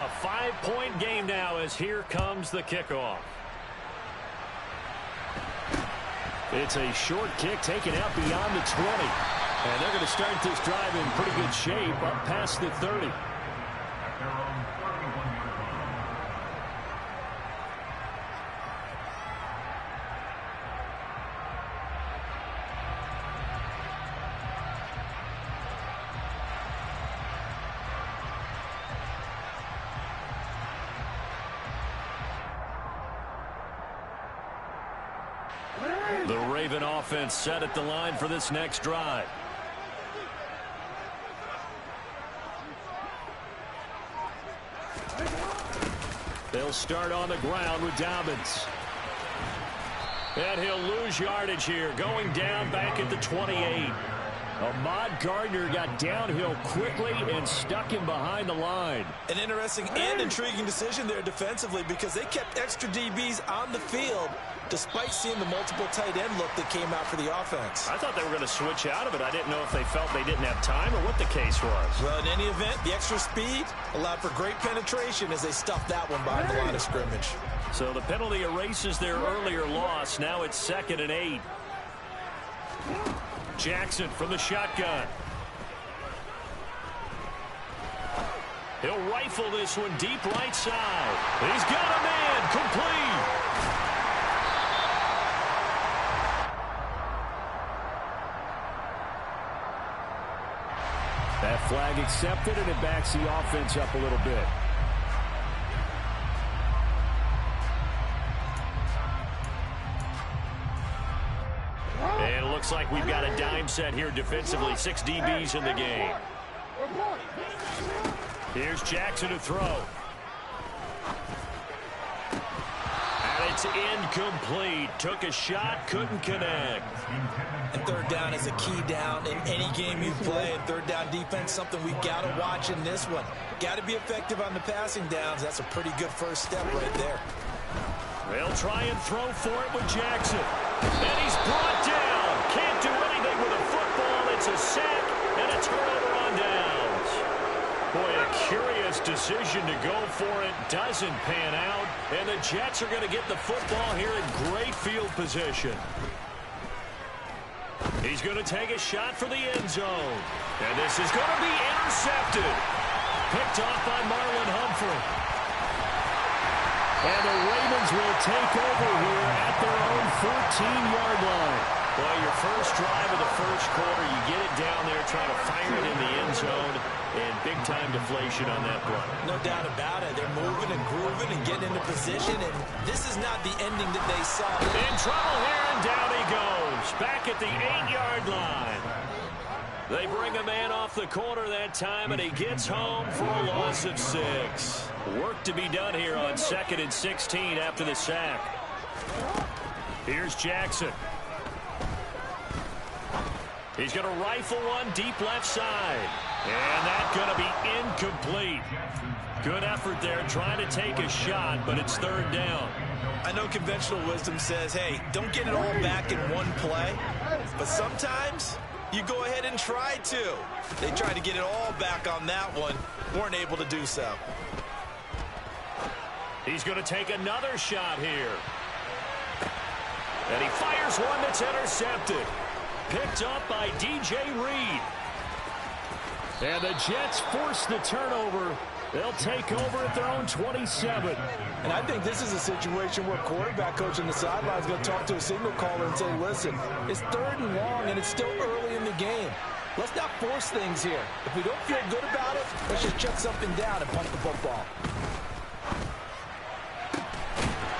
A 5-point game now as here comes the kickoff. It's a short kick taken out beyond the 20. And they're going to start this drive in pretty good shape up past the 30. The Raven offense set at the line for this next drive. They'll start on the ground with Dobbins. And he'll lose yardage here, going down back at the 28. Ahmad Gardner got downhill quickly and stuck him behind the line. An interesting and intriguing decision there defensively because they kept extra DBs on the field despite seeing the multiple tight end look that came out for the offense. I thought they were going to switch out of it. I didn't know if they felt they didn't have time or what the case was. Well, in any event, the extra speed allowed for great penetration as they stuffed that one behind the line of scrimmage. So the penalty erases their earlier loss. Now it's 2nd and 8. Jackson from the shotgun. He'll rifle this one deep right side. He's got a man complete. That flag accepted, and it backs the offense up a little bit. And it looks like we've got a dime set here defensively. 6 DBs in the game. Here's Jackson to throw. And it's incomplete. Took a shot, couldn't connect. And third down is a key down in any game you play. And third down defense, something we've got to watch in this one. Got to be effective on the passing downs. That's a pretty good first step right there. They'll try and throw for it with Jackson. And he's brought down. Can't do anything with a football. It's a sack and a turnover on downs. Boy, a curious decision to go for it. Doesn't pan out. And the Jets are going to get the football here in great field position. He's going to take a shot for the end zone. And this is going to be intercepted. Picked off by Marlon Humphrey. And the Ravens will take over here at their own 14-yard line. Well, your first drive of the first quarter, you get it down there, trying to fire it in the end zone, and big-time deflation on that play. No doubt about it. They're moving and grooving and getting into position, and this is not the ending that they saw. In trouble here, and down he goes. Back at the 8-yard line. They bring a man off the corner that time, and he gets home for a loss of 6. Work to be done here on 2nd and 16 after the sack. Here's Jackson. He's going to rifle one deep left side. And that's going to be incomplete. Good effort there trying to take a shot, but it's third down. I know conventional wisdom says, hey, don't get it all back in one play. But sometimes you go ahead and try to. They tried to get it all back on that one. Weren't able to do so. He's going to take another shot here. And he fires one that's intercepted. Picked up by DJ Reed. And the Jets force the turnover. They'll take over at their own 27. And I think this is a situation where quarterback coach on the sideline is going to talk to a signal caller and say, listen, it's 3rd and long and it's still early in the game. Let's not force things here. If we don't feel good about it, let's just shut something down and punt the football.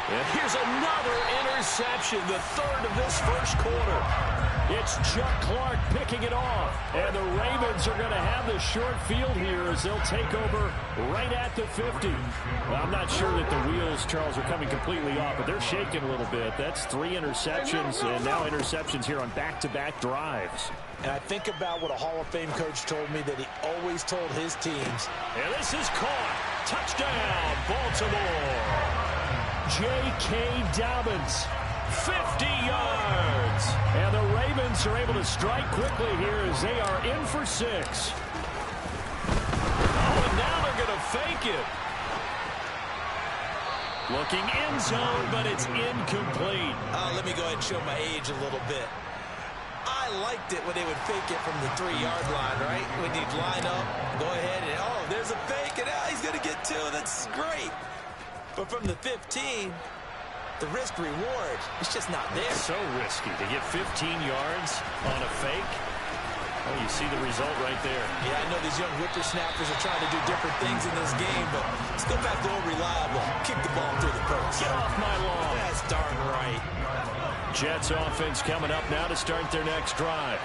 And here's another interception, the 3rd of this first quarter. It's Chuck Clark picking it off. And the Ravens are going to have the short field here as they'll take over right at the 50. Well, I'm not sure that the wheels, Charles, are coming completely off, but they're shaking a little bit. That's 3 interceptions, and now interceptions here on back-to-back drives. And I think about what a Hall of Fame coach told me that he always told his teams. And this is caught. Touchdown, Baltimore. J.K. Dobbins, 50 yards. And the Ravens are able to strike quickly here as they are in for 6. Oh, and now they're going to fake it. Looking end zone, but it's incomplete. Let me go ahead and show my age a little bit. I liked it when they would fake it from the 3-yard line, right? When you'd line up, go ahead and, oh, there's a fake, and he's going to get 2. That's great. But from the 15, the risk reward is just not there. So risky to get 15 yards on a fake. Oh, you see the result right there. Yeah, I know these young whippersnappers are trying to do different things in this game, but let's go back to old reliable. Kick the ball through the post. Get off my lawn. That's darn right. Jets offense coming up now to start their next drive.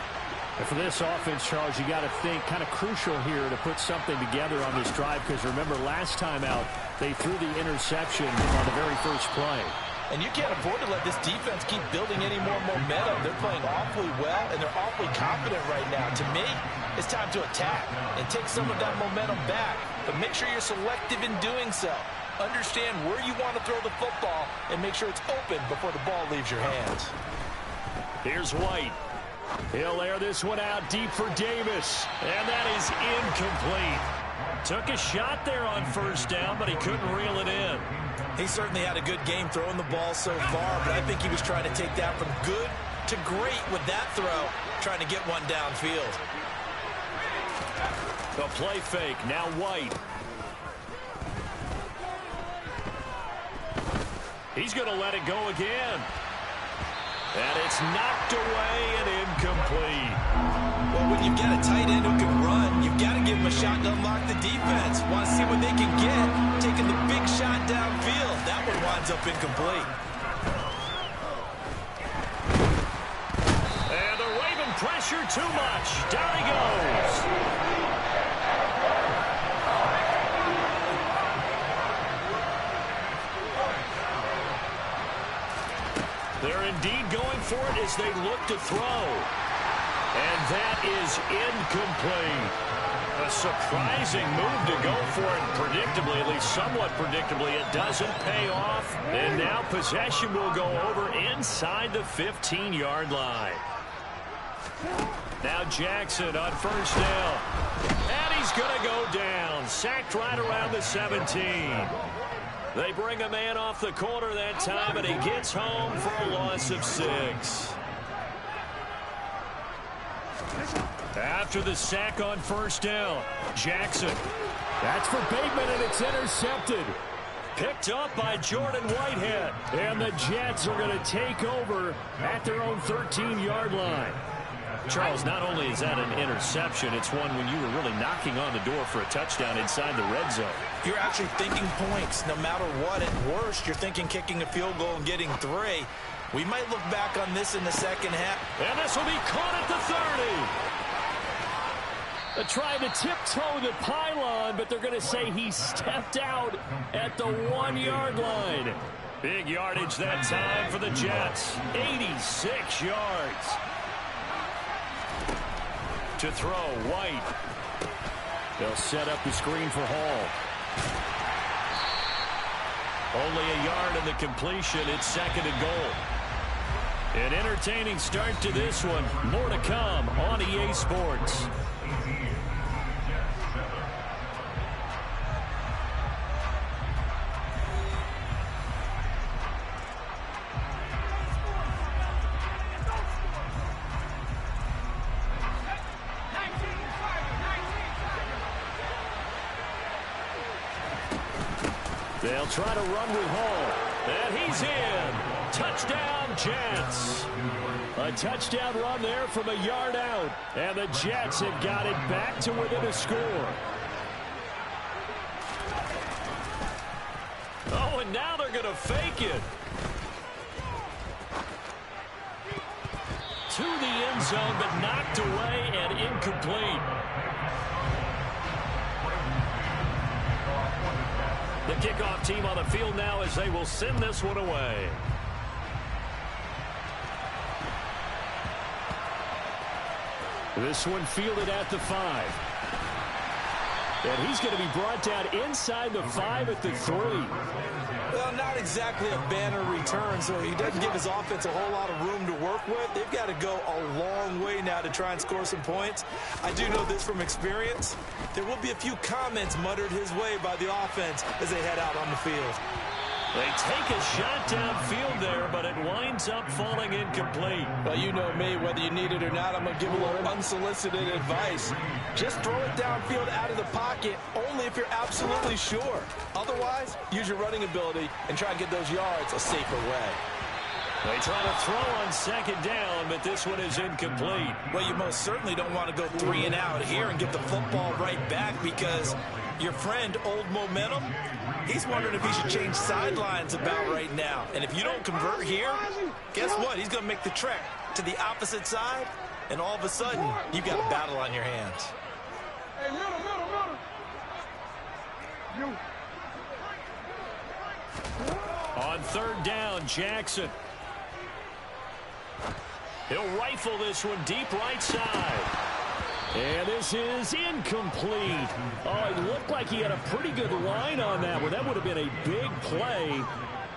And for this offense, Charles, you got to think kind of crucial here to put something together on this drive, because remember last time out they threw the interception on the very first play. And you can't afford to let this defense keep building any more momentum. They're playing awfully well, and they're awfully confident right now. To me, it's time to attack and take some of that momentum back. But make sure you're selective in doing so. Understand where you want to throw the football and make sure it's open before the ball leaves your hands. Here's White. He'll air this one out deep for Davis. And that is incomplete. Took a shot there on first down, but he couldn't reel it in. He certainly had a good game throwing the ball so far, but I think he was trying to take that from good to great with that throw, trying to get one downfield. The play fake, now White. He's going to let it go again. And it's knocked away and incomplete. Well, when you've got a tight end who can run, you've got to give him a shot to unlock the defense. Want to see what they can get. Taking the big shot downfield. That one winds up incomplete. And the Raven pressure too much. Down he goes. They're indeed going for it as they look to throw. And that is incomplete. A surprising move to go for it. Predictably, at least somewhat predictably, it doesn't pay off. And now possession will go over inside the 15-yard line. Now Jackson on first down. And he's going to go down. Sacked right around the 17. They bring a man off the corner that time, and he gets home for a loss of 6. After the sack on first down, Jackson. That's for Bateman, and it's intercepted. Picked up by Jordan Whitehead. And the Jets are going to take over at their own 13-yard line. Charles, not only is that an interception, it's one when you were really knocking on the door for a touchdown inside the red zone. You're actually thinking points no matter what. At worst, you're thinking kicking a field goal and getting 3. We might look back on this in the second half. And this will be caught at the 30. They're trying to tiptoe the pylon, but they're going to say he stepped out at the 1-yard line. Big yardage that time for the Jets. 86 yards. To throw, White. They'll set up the screen for Hall. Only a yard in the completion. It's 2nd and goal. An entertaining start to this one. More to come on EA Sports. They'll try to run with Hall. And he's in. Touchdown, Jets. A touchdown run there from a yard out. And the Jets have got it back to within a score. Oh, and now they're going to fake it. To the end zone, but knocked away and incomplete. The kickoff team on the field now as they will send this one away. This one fielded at the 5. And he's going to be brought down inside the 5 at the 3. Well, not exactly a banner return, so he doesn't give his offense a whole lot of room to work with. They've got to go a long way now to try and score some points. I do know this from experience. There will be a few comments muttered his way by the offense as they head out on the field. They take a shot downfield there, but it winds up falling incomplete. Well, you know me, whether you need it or not, I'm going to give a little unsolicited advice. Just throw it downfield out of the pocket, only if you're absolutely sure. Otherwise, use your running ability and try and get those yards a safer way. They try to throw on second down, but this one is incomplete. Well, you most certainly don't want to go 3 and out here and get the football right back because your friend, Old Momentum, he's wondering if he should change sidelines about right now. And if you don't convert here, guess what? He's going to make the trek to the opposite side, and all of a sudden, you've got a battle on your hands. Hey, middle. On third down, Jackson. He'll rifle this one deep right side. And this is incomplete. Oh, it looked like he had a pretty good line on that one. That would have been a big play,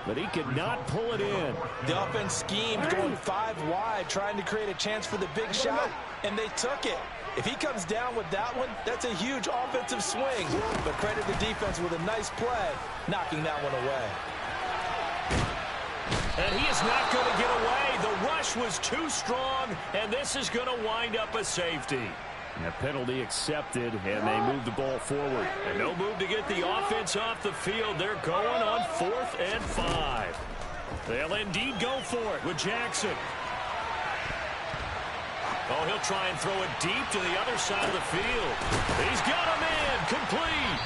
but he could not pull it in. The offense schemed going 5 wide, trying to create a chance for the big shot, and they took it. If he comes down with that one, that's a huge offensive swing. But credit the defense with a nice play, knocking that one away. And he is not going to get away. The rush was too strong, and this is going to wind up a safety. And a penalty accepted, and they move the ball forward. And no move to get the offense off the field. They're going on 4th and 5. They'll indeed go for it with Jackson. Oh, he'll try and throw it deep to the other side of the field. He's got a man complete.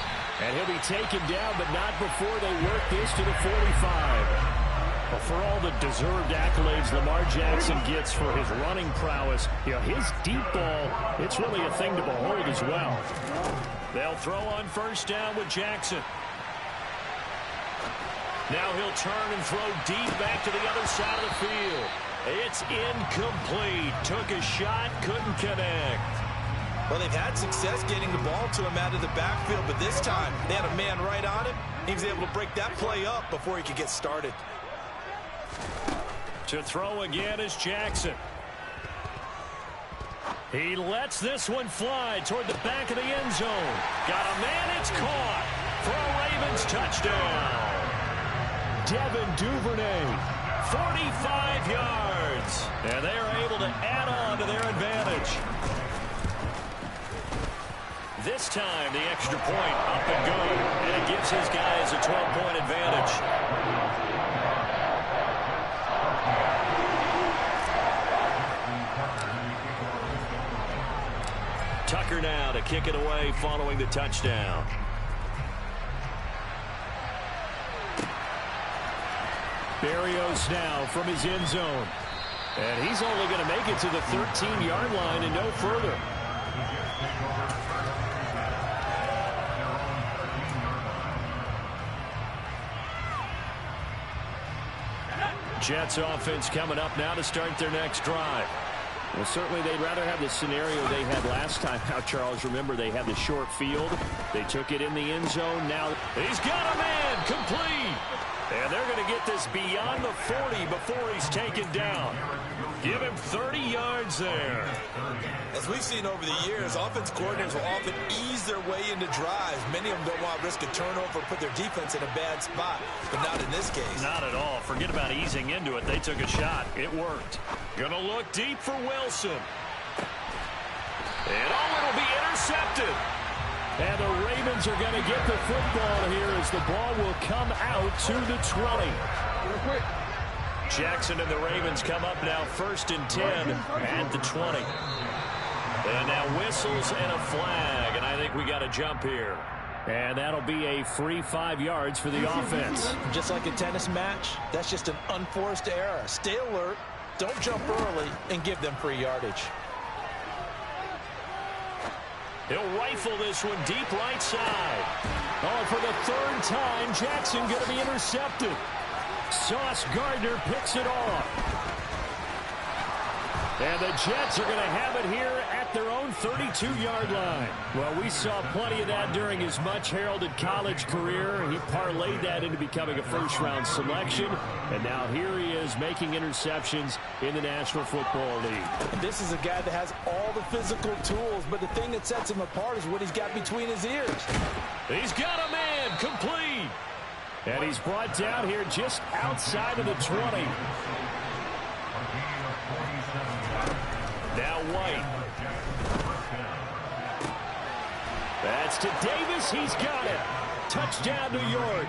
And he'll be taken down, but not before they work this to the 45. Well, for all the deserved accolades Lamar Jackson gets for his running prowess, his deep ball, it's really a thing to behold as well. They'll throw on first down with Jackson. Now he'll turn and throw deep back to the other side of the field. It's incomplete. Took a shot, couldn't connect. Well, they've had success getting the ball to him out of the backfield, but this time they had a man right on him. He was able to break that play up before he could get started. To throw again is Jackson. He lets this one fly toward the back of the end zone. Got a man, it's caught for a Ravens touchdown. Devin Duvernay, 45 yards. And they are able to add on to their advantage. This time, the extra point up and good. And it gives his guys a 12-point advantage. Tucker now to kick it away following the touchdown. Berrios now from his end zone. And he's only going to make it to the 13-yard line and no further. Jets offense coming up now to start their next drive. Well, certainly they'd rather have the scenario they had last time. Now, Charles, remember they had the short field. They took it in the end zone. Now he's got a man complete. And they're going to get this beyond the 40 before he's taken down. Give him 30 yards there. As we've seen over the years, offense coordinators will often ease their way into drives. Many of them don't want to risk a turnover or put their defense in a bad spot, but not in this case. Not at all. Forget about easing into it. They took a shot. It worked. Going to look deep for Wilson. And it'll be intercepted. And the Ravens are going to get the football here as the ball will come out to the 20. Jackson and the Ravens come up now 1st and 10 at the 20. And now whistles and a flag, and I think we got a jump here. And that'll be a free 5 yards for the offense. Just like a tennis match, that's just an unforced error. Stay alert, don't jump early, and give them free yardage. He'll rifle this one deep right side. Oh, for the 3rd time, Jackson going to be intercepted. Sauce Gardner picks it off. And the Jets are going to have it here at their own 32-yard line. Well, we saw plenty of that during his much-heralded college career. He parlayed that into becoming a first-round selection. And now here he is making interceptions in the National Football League. This is a guy that has all the physical tools, but the thing that sets him apart is what he's got between his ears. He's got a man complete. And he's brought down here just outside of the 20. Now White. That's to Davis. He's got it. Touchdown, New York.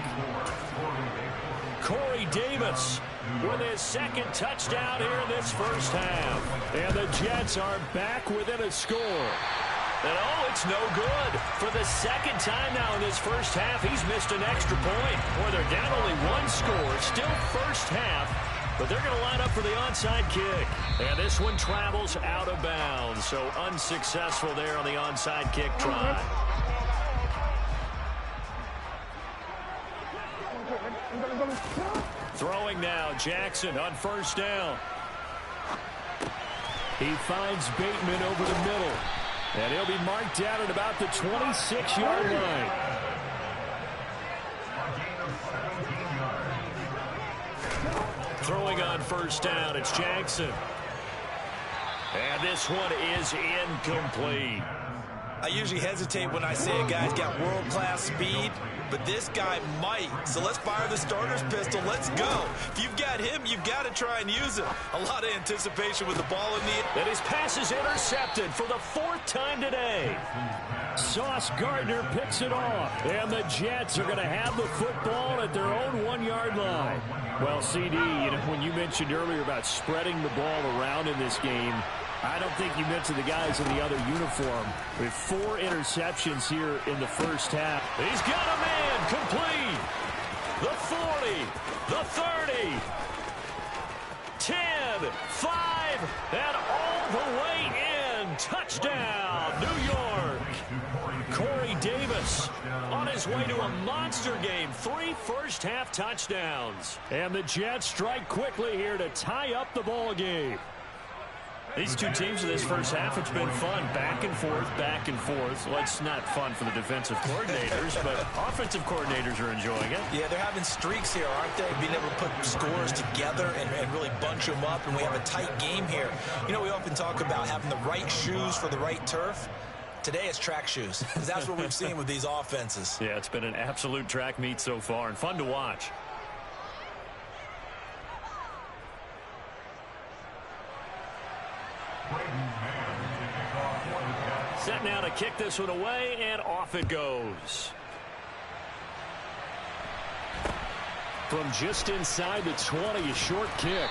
Corey Davis with his 2nd touchdown here in this first half. And the Jets are back within a score. And oh, it's no good. For the 2nd time now in this first half, he's missed an extra point. Boy, they're down only 1 score. Still first half. But they're going to line up for the onside kick. And this one travels out of bounds. So unsuccessful there on the onside kick try. Throwing now, Jackson on 1st down. He finds Bateman over the middle. And he'll be marked down at about the 26-yard line. Throwing on 1st down, it's Jackson. And this one is incomplete. I usually hesitate when I say a guy's got world-class speed, but this guy might. So let's fire the starter's pistol. Let's go. If you've got him, you've got to try and use him. A lot of anticipation with the ball in the air. And his pass is intercepted for the 4th time today. Sauce Gardner picks it off. And the Jets are going to have the football at their own 1-yard line. Well, CD, when you mentioned earlier about spreading the ball around in this game, I don't think you mentioned the guys in the other uniform. With 4 interceptions here in the first half. He's got a man complete. The 40, the 30, 10, 5, and all the way in. Touchdown, New York. Corey Davis on his way to a monster game. 3 first-half touchdowns. And the Jets strike quickly here to tie up the ball game. These two teams in this first half, it's been fun. Back and forth, back and forth. Well, it's not fun for the defensive coordinators, but offensive coordinators are enjoying it. Yeah, they're having streaks here, aren't they? Being able to put scores together and really bunch them up, and we have a tight game here. You know, we often talk about having the right shoes for the right turf. Today it's track shoes, because that's what we've seen with these offenses. Yeah, it's been an absolute track meet so far, and fun to watch. Set now to kick this one away, and off it goes. From just inside the 20, a short kick.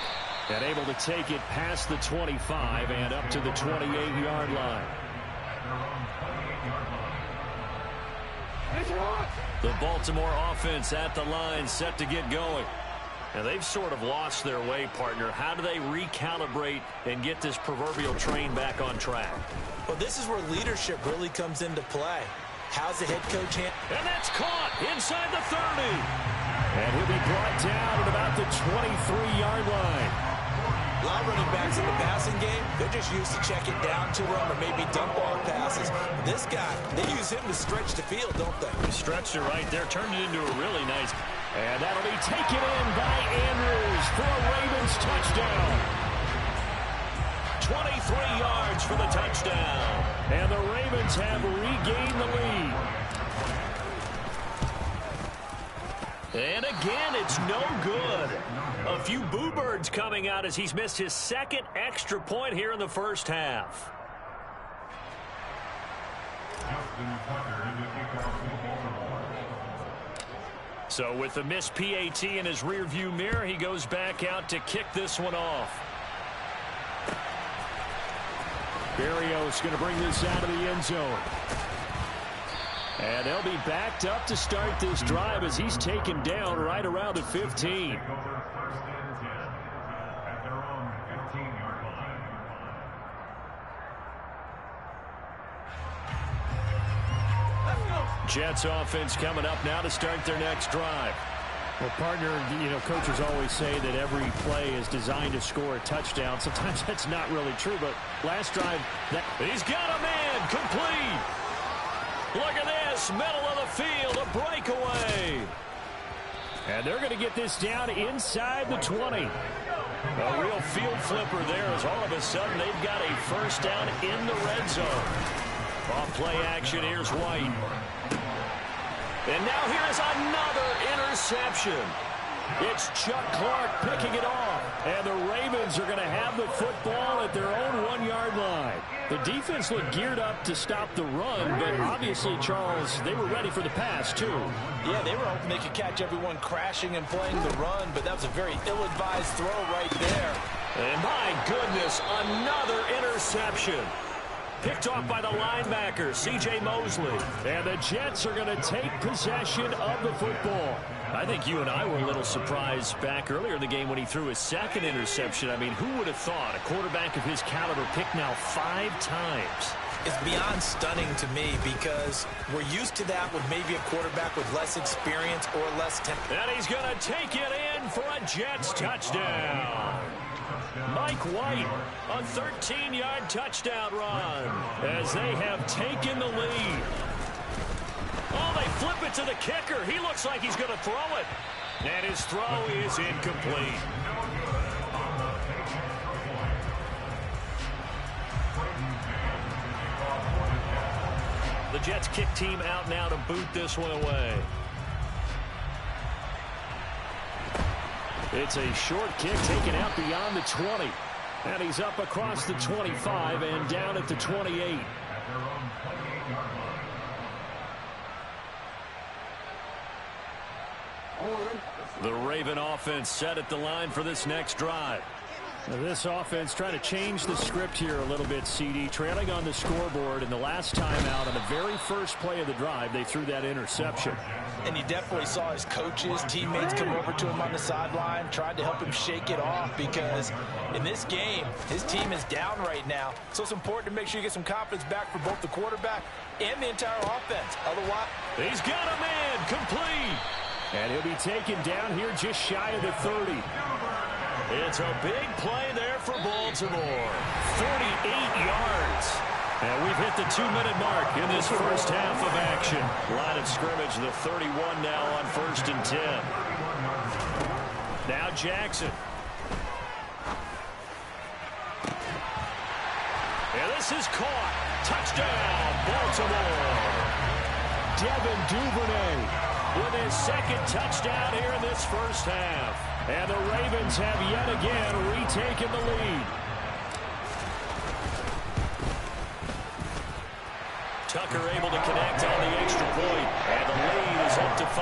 And able to take it past the 25 and up to the 28-yard line. The Baltimore offense at the line, set to get going. Now, they've sort of lost their way, partner. How do they recalibrate and get this proverbial train back on track? Well, this is where leadership really comes into play. How's the head coach And that's caught inside the 30. And he'll be brought down at about the 23-yard line. A lot of running backs in the passing game, they're just used to check it down to him or maybe dump off passes. This guy, they use him to stretch the field, don't they? Stretched it right there, turned it into a really nice. And that'll be taken in by Andrews for a Ravens touchdown. 23 yards for the touchdown. And the Ravens have regained the lead. And again, it's no good. A few boo birds coming out as he's missed his 2nd extra point here in the first half. So with the missed PAT in his rearview mirror, he goes back out to kick this one off. Berrios going to bring this out of the end zone. And they'll be backed up to start this drive as he's taken down right around the 15. Jets offense coming up now to start their next drive. Well, partner, coaches always say that every play is designed to score a touchdown. Sometimes that's not really true, but last drive... He's got a man, complete. Look at this, middle of the field, a breakaway. And they're going to get this down inside the 20. A real field flipper there as all of a sudden they've got a first down in the red zone. Off play action, here's White. And now here's another interception. It's Chuck Clark picking it off. And the Ravens are going to have the football at their own 1-yard line. The defense looked geared up to stop the run, but obviously, Charles, they were ready for the pass, too. Yeah, they were hoping they could catch everyone crashing and playing the run, but that was a very ill-advised throw right there. And my goodness, another interception. Picked off by the linebacker, C.J. Mosley. And the Jets are going to take possession of the football. I think you and I were a little surprised back earlier in the game when he threw his second interception. I mean, who would have thought a quarterback of his caliber picked now 5 times? It's beyond stunning to me because we're used to that with maybe a quarterback with less experience or less talent. And he's going to take it in for a Jets touchdown. Mike White, a 13-yard touchdown run as they have taken the lead. Oh, they flip it to the kicker. He looks like he's going to throw it. And his throw is incomplete. The Jets kick team out now to boot this one away. It's a short kick taken out beyond the 20. And he's up across the 25 and down at the 28. The Raven offense set at the line for this next drive. Now this offense trying to change the script here a little bit, CD. Trailing on the scoreboard, and the last time out on the very first play of the drive, they threw that interception. And you definitely saw his coaches, teammates come over to him on the sideline, tried to help him shake it off because in this game, his team is down right now. So it's important to make sure you get some confidence back for both the quarterback and the entire offense. Otherwise, he's got a man, complete. And he'll be taken down here just shy of the 30. It's a big play there for Baltimore. 48 yards. And we've hit the 2-minute mark in this first half of action. Line of scrimmage, the 31 now on 1st and 10. Now Jackson. And this is caught. Touchdown, Baltimore. Devin Duvernay with his second touchdown here in this first half. And the Ravens have yet again retaken the lead. Tucker able to connect on the extra point, and the lead is up to 5.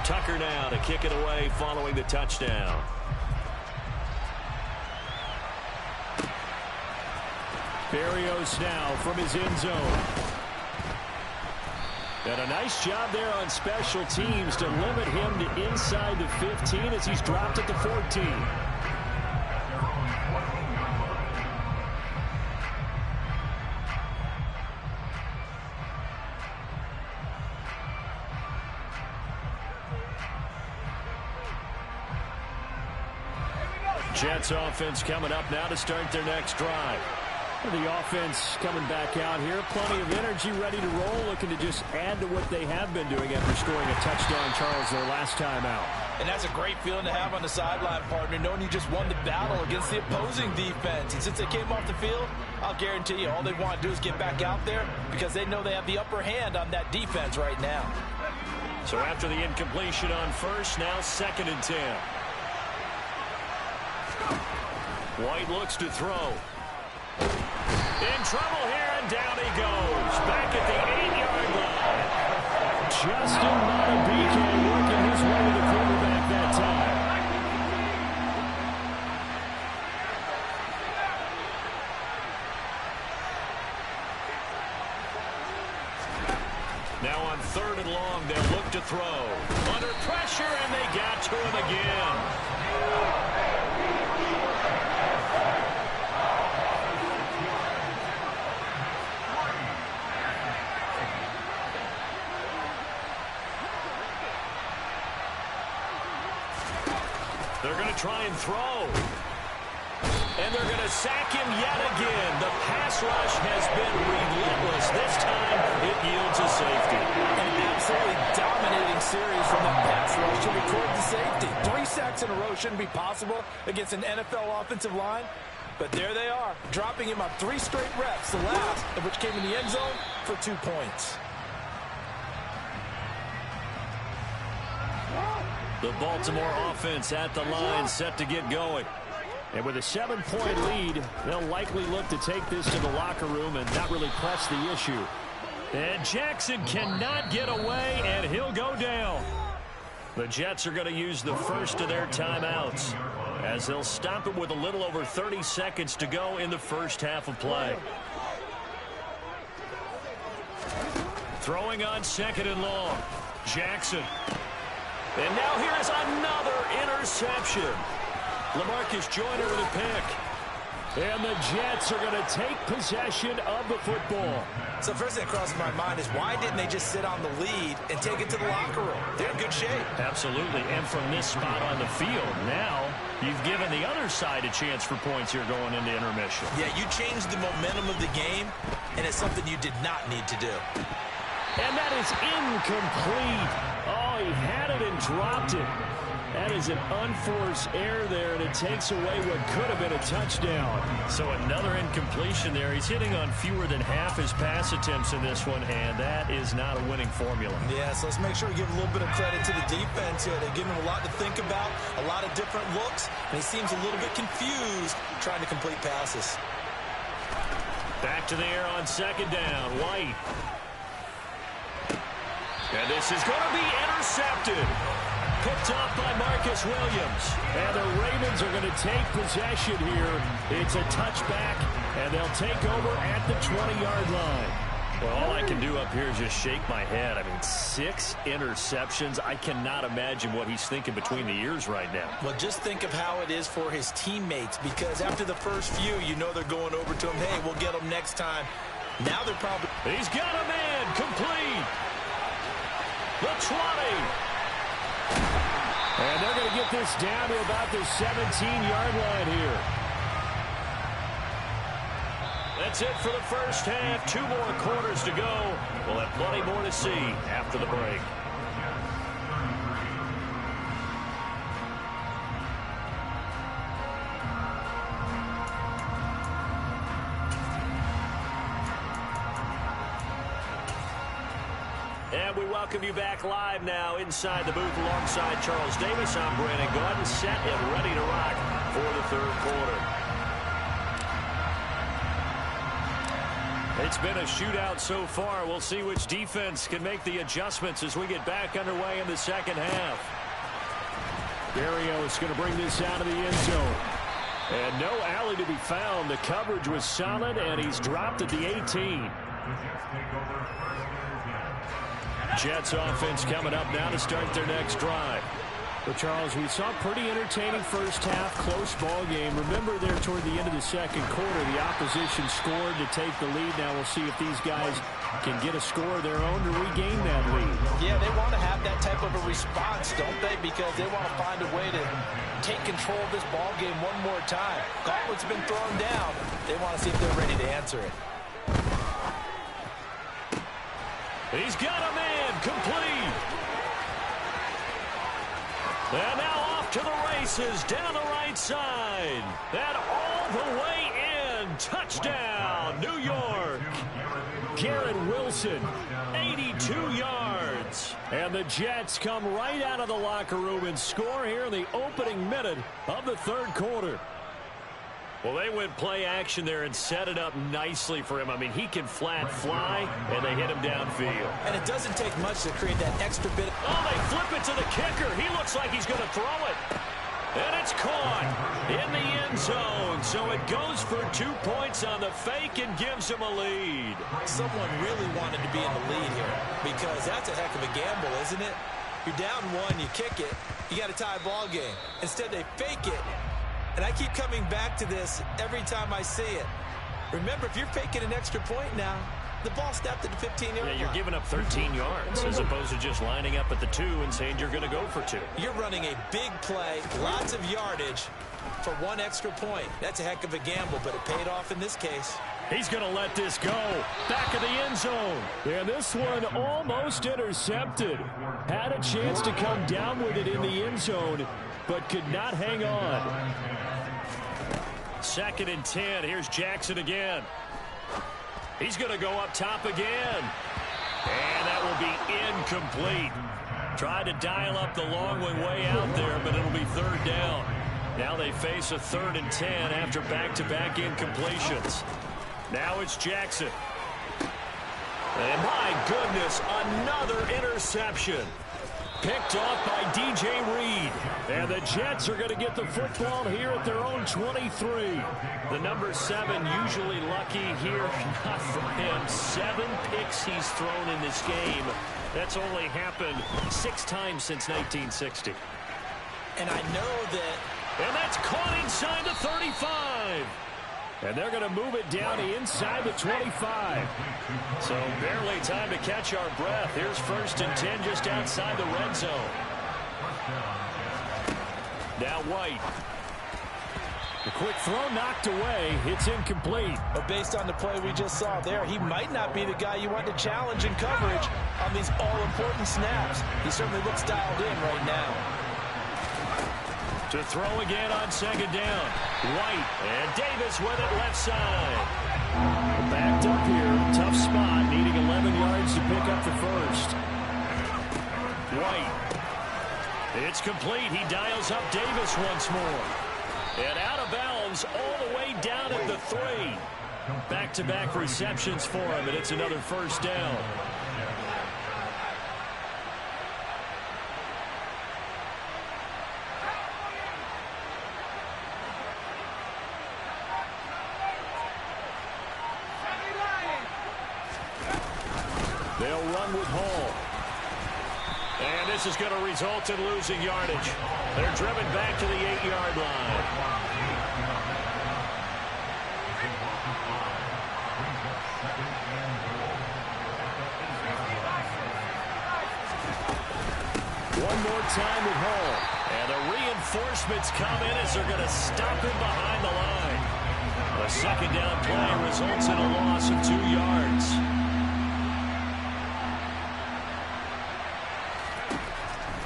Tucker now to kick it away following the touchdown. Berrios now from his end zone. And a nice job there on special teams to limit him to inside the 15 as he's dropped at the 14. Jets offense coming up now to start their next drive. The offense coming back out here. Plenty of energy, ready to roll, looking to just add to what they have been doing after scoring a touchdown, Charles, their last time out. And that's a great feeling to have on the sideline, partner, knowing you just won the battle against the opposing defense. And since they came off the field, I'll guarantee you all they want to do is get back out there because they know they have the upper hand on that defense right now. So after the incompletion on first, now 2nd and 10. White looks to throw. In trouble here, and down he goes. Back at the 8-yard line. Justin Madubuike working his way to the quarterback that time. Now on 3rd and long, they'll look to throw. Under pressure, and they got to him again. They're going to try and throw. And they're going to sack him yet again. The pass rush has been relentless. This time, it yields a safety. An absolutely dominating series from that pass rush to record the safety. 3 sacks in a row shouldn't be possible against an NFL offensive line. But there they are, dropping him on 3 straight reps, the last of which came in the end zone for 2 points. The Baltimore offense at the line, set to get going. And with a 7-point lead, they'll likely look to take this to the locker room and not really press the issue. And Jackson cannot get away, and he'll go down. The Jets are going to use the first of their timeouts, as they'll stop it with a little over 30 seconds to go in the first half of play. Throwing on 2nd and long. Jackson. And now here's another interception. LaMarcus Joyner with a pick. And the Jets are going to take possession of the football. So first thing that crosses my mind is why didn't they just sit on the lead and take it to the locker room? They're in good shape. Absolutely. And from this spot on the field, now you've given the other side a chance for points here going into intermission. Yeah, you changed the momentum of the game, and it's something you did not need to do. And that is incomplete. Oh, he had it and dropped it. That is an unforced error there, and it takes away what could have been a touchdown. So another incompletion there. He's hitting on fewer than half his pass attempts in this one, and that is not a winning formula. Yeah, so let's make sure we give a little bit of credit to the defense here. They've given him a lot to think about, a lot of different looks, and he seems a little bit confused trying to complete passes. Back to the air on 2nd down. White. And this is going to be intercepted. Picked off by Marcus Williams. And the Ravens are going to take possession here. It's a touchback, and they'll take over at the 20-yard line. Well, all I can do up here is just shake my head. I mean, 6 interceptions. I cannot imagine what he's thinking between the ears right now. Well, just think of how it is for his teammates, because after the first few, you know they're going over to him, hey, we'll get him next time. Now they're probably... He's got a man complete. The 20. And they're going to get this down to about the 17-yard line here. That's it for the first half. 2 more quarters to go. We'll have plenty more to see after the break. And we welcome you back live now inside the booth alongside Charles Davis. I'm Brandon Gaudin, set and ready to rock for the 3rd quarter. It's been a shootout so far. We'll see which defense can make the adjustments as we get back underway in the 2nd half. Berrios going to bring this out of the end zone. And no alley to be found. The coverage was solid, and he's dropped at the 18. Jets offense coming up now to start their next drive. Well, Charles, we saw a pretty entertaining first half, close ball game. Remember there toward the end of the 2nd quarter, the opposition scored to take the lead. Now we'll see if these guys can get a score of their own to regain that lead. Yeah, they want to have that type of a response, don't they? Because they want to find a way to take control of this ball game one more time. Gauntlet's been thrown down. They want to see if they're ready to answer it. He's got a man complete. And now off to the races down the right side. And all the way in. Touchdown, New York. Garrett Wilson, 82 yards. And the Jets come right out of the locker room and score here in the opening minute of the third quarter. Well, they went play action there and set it up nicely for him. I mean, he can flat fly, and they hit him downfield. And it doesn't take much to create that extra bit. Oh, they flip it to the kicker. He looks like he's going to throw it. And it's caught in the end zone. So it goes for 2 points on the fake and gives him a lead. Someone really wanted to be in the lead here because that's a heck of a gamble, isn't it? You're down one, you kick it, you got a tie ball game. Instead, they fake it. And I keep coming back to this every time I see it. Remember, if you're faking an extra point now, the ball snapped at the 15-yard line. You're giving up 13 yards as opposed to just lining up at the 2 and saying you're going to go for 2. You're running a big play, lots of yardage for 1 extra point. That's a heck of a gamble, but it paid off in this case. He's going to let this go. Back of the end zone. And this one almost intercepted. Had a chance to come down with it in the end zone, but could not hang on. 2nd and 10. Here's Jackson again. He's going to go up top again. And that will be incomplete. Tried to dial up the long one way out there, but it'll be 3rd down. Now they face a 3rd and 10 after back-to-back incompletions. Now it's Jackson. And my goodness, another interception. Picked off by DJ Reed. And the Jets are going to get the football here at their own 23. The number 7 usually lucky here. Not for him. 7 picks he's thrown in this game. That's only happened 6 times since 1960. And I know that. And that's caught inside the 35. And they're going to move it down inside the 25. So barely time to catch our breath. Here's 1st and 10 just outside the red zone. Now White. The quick throw knocked away. It's incomplete. But based on the play we just saw there, he might not be the guy you want to challenge in coverage on these all-important snaps. He certainly looks dialed in right now. To throw again on 2nd down. White and Davis with it left side. Backed up here. Tough spot. Needing 11 yards to pick up the first. White. It's complete. He dials up Davis once more. And out of bounds all the way down at the 3. Back-to-back receptions for him, and it's another 1st down. They'll run with Hall. And this is going to result in losing yardage. They're driven back to the 8-yard line. One more time with Hall. And the reinforcements come in as they're going to stop him behind the line. A 2nd down play results in a loss of 2 yards.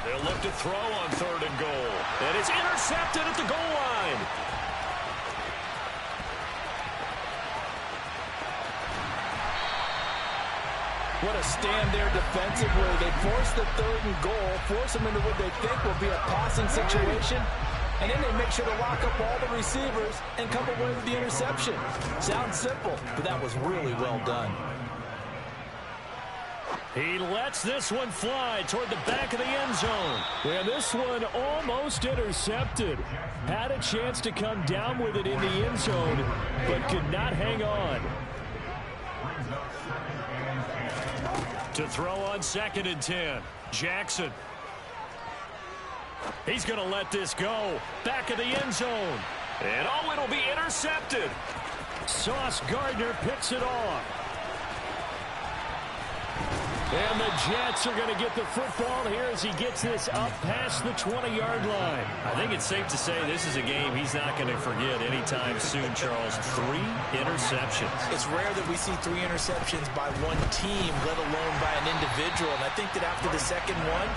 They'll look to throw on 3rd and goal. And it's intercepted at the goal line. What a stand there defensively. They force the 3rd and goal, force them into what they think will be a passing situation, and then they make sure to lock up all the receivers and come away with the interception. Sounds simple, but that was really well done. He lets this one fly toward the back of the end zone. And this one almost intercepted. Had a chance to come down with it in the end zone, but could not hang on. To throw on 2nd and 10. Jackson. He's going to let this go. Back of the end zone. And oh, it'll be intercepted. Sauce Gardner picks it off. And the Jets are going to get the football here as he gets this up past the 20-yard line. I think it's safe to say this is a game he's not going to forget anytime soon, Charles. 3 interceptions. It's rare that we see 3 interceptions by one team, let alone by an individual. And I think that after the second one,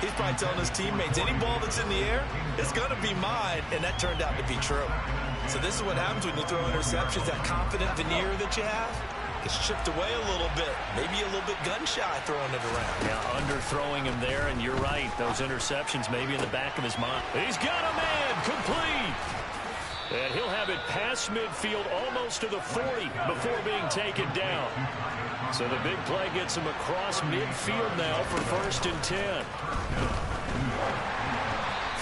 he's probably telling his teammates, any ball that's in the air, it's going to be mine. And that turned out to be true. So this is what happens when you throw interceptions, that confident veneer that you have. It's chipped away a little bit. Maybe a little bit gun-shy throwing it around. Yeah, under throwing him there, and you're right. Those interceptions maybe in the back of his mind. He's got a man complete. And he'll have it past midfield almost to the 40 before being taken down. So the big play gets him across midfield now for 1st and 10.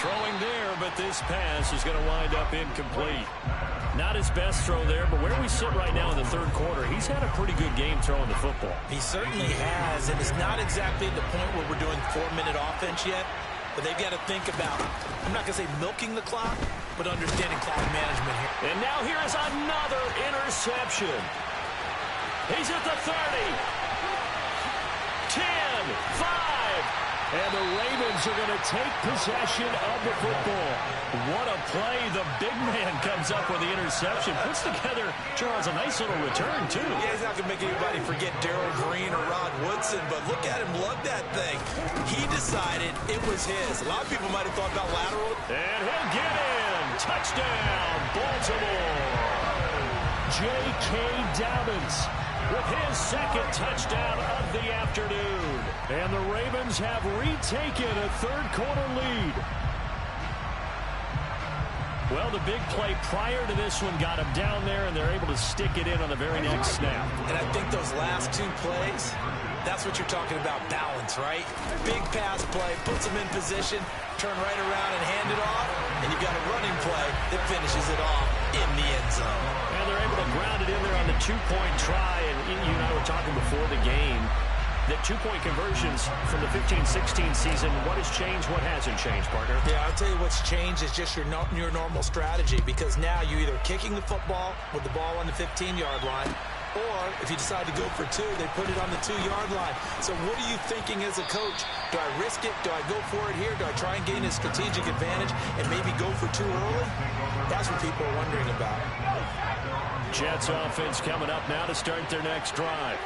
Throwing there, but this pass is going to wind up incomplete. Not his best throw there, but where we sit right now in the 3rd quarter, he's had a pretty good game throwing the football. He certainly has, and it's not exactly the point where we're doing 4-minute offense yet, but they've got to think about, I'm not going to say milking the clock, but understanding clock management here. And now here is another interception. He's at the 30. 10, 5. And the Ravens are going to take possession of the football. What a play. The big man comes up with the interception. Puts together, Charles, a nice little return, too. Yeah, he's not going to make anybody forget Darrell Green or Rod Woodson, but look at him lug that thing. He decided it was his. A lot of people might have thought about lateral. And he'll get in. Touchdown, Baltimore. J.K. Dobbins with his 2nd touchdown of the afternoon. And the Ravens have retaken a 3rd quarter lead. Well, the big play prior to this one got him down there, and they're able to stick it in on the very next snap. And I think those last 2 plays, that's what you're talking about, balance, right? Big pass play, puts them in position, turn right around and hand it off, and you got a running play that finishes it off in the end zone. And they're able to ground it in there on the 2-point try, and you and I were talking before the game that 2-point conversions from the 15-16 season, what has changed, what hasn't changed, partner? Yeah, I'll tell you what's changed is just your normal strategy, because now you're either kicking the football with the ball on the 15-yard line, or if you decide to go for 2, they put it on the 2-yard line. So what are you thinking as a coach? Do I risk it? Do I go for it here? Do I try and gain a strategic advantage and maybe go for 2 early? That's what people are wondering about. Jets offense coming up now to start their next drive.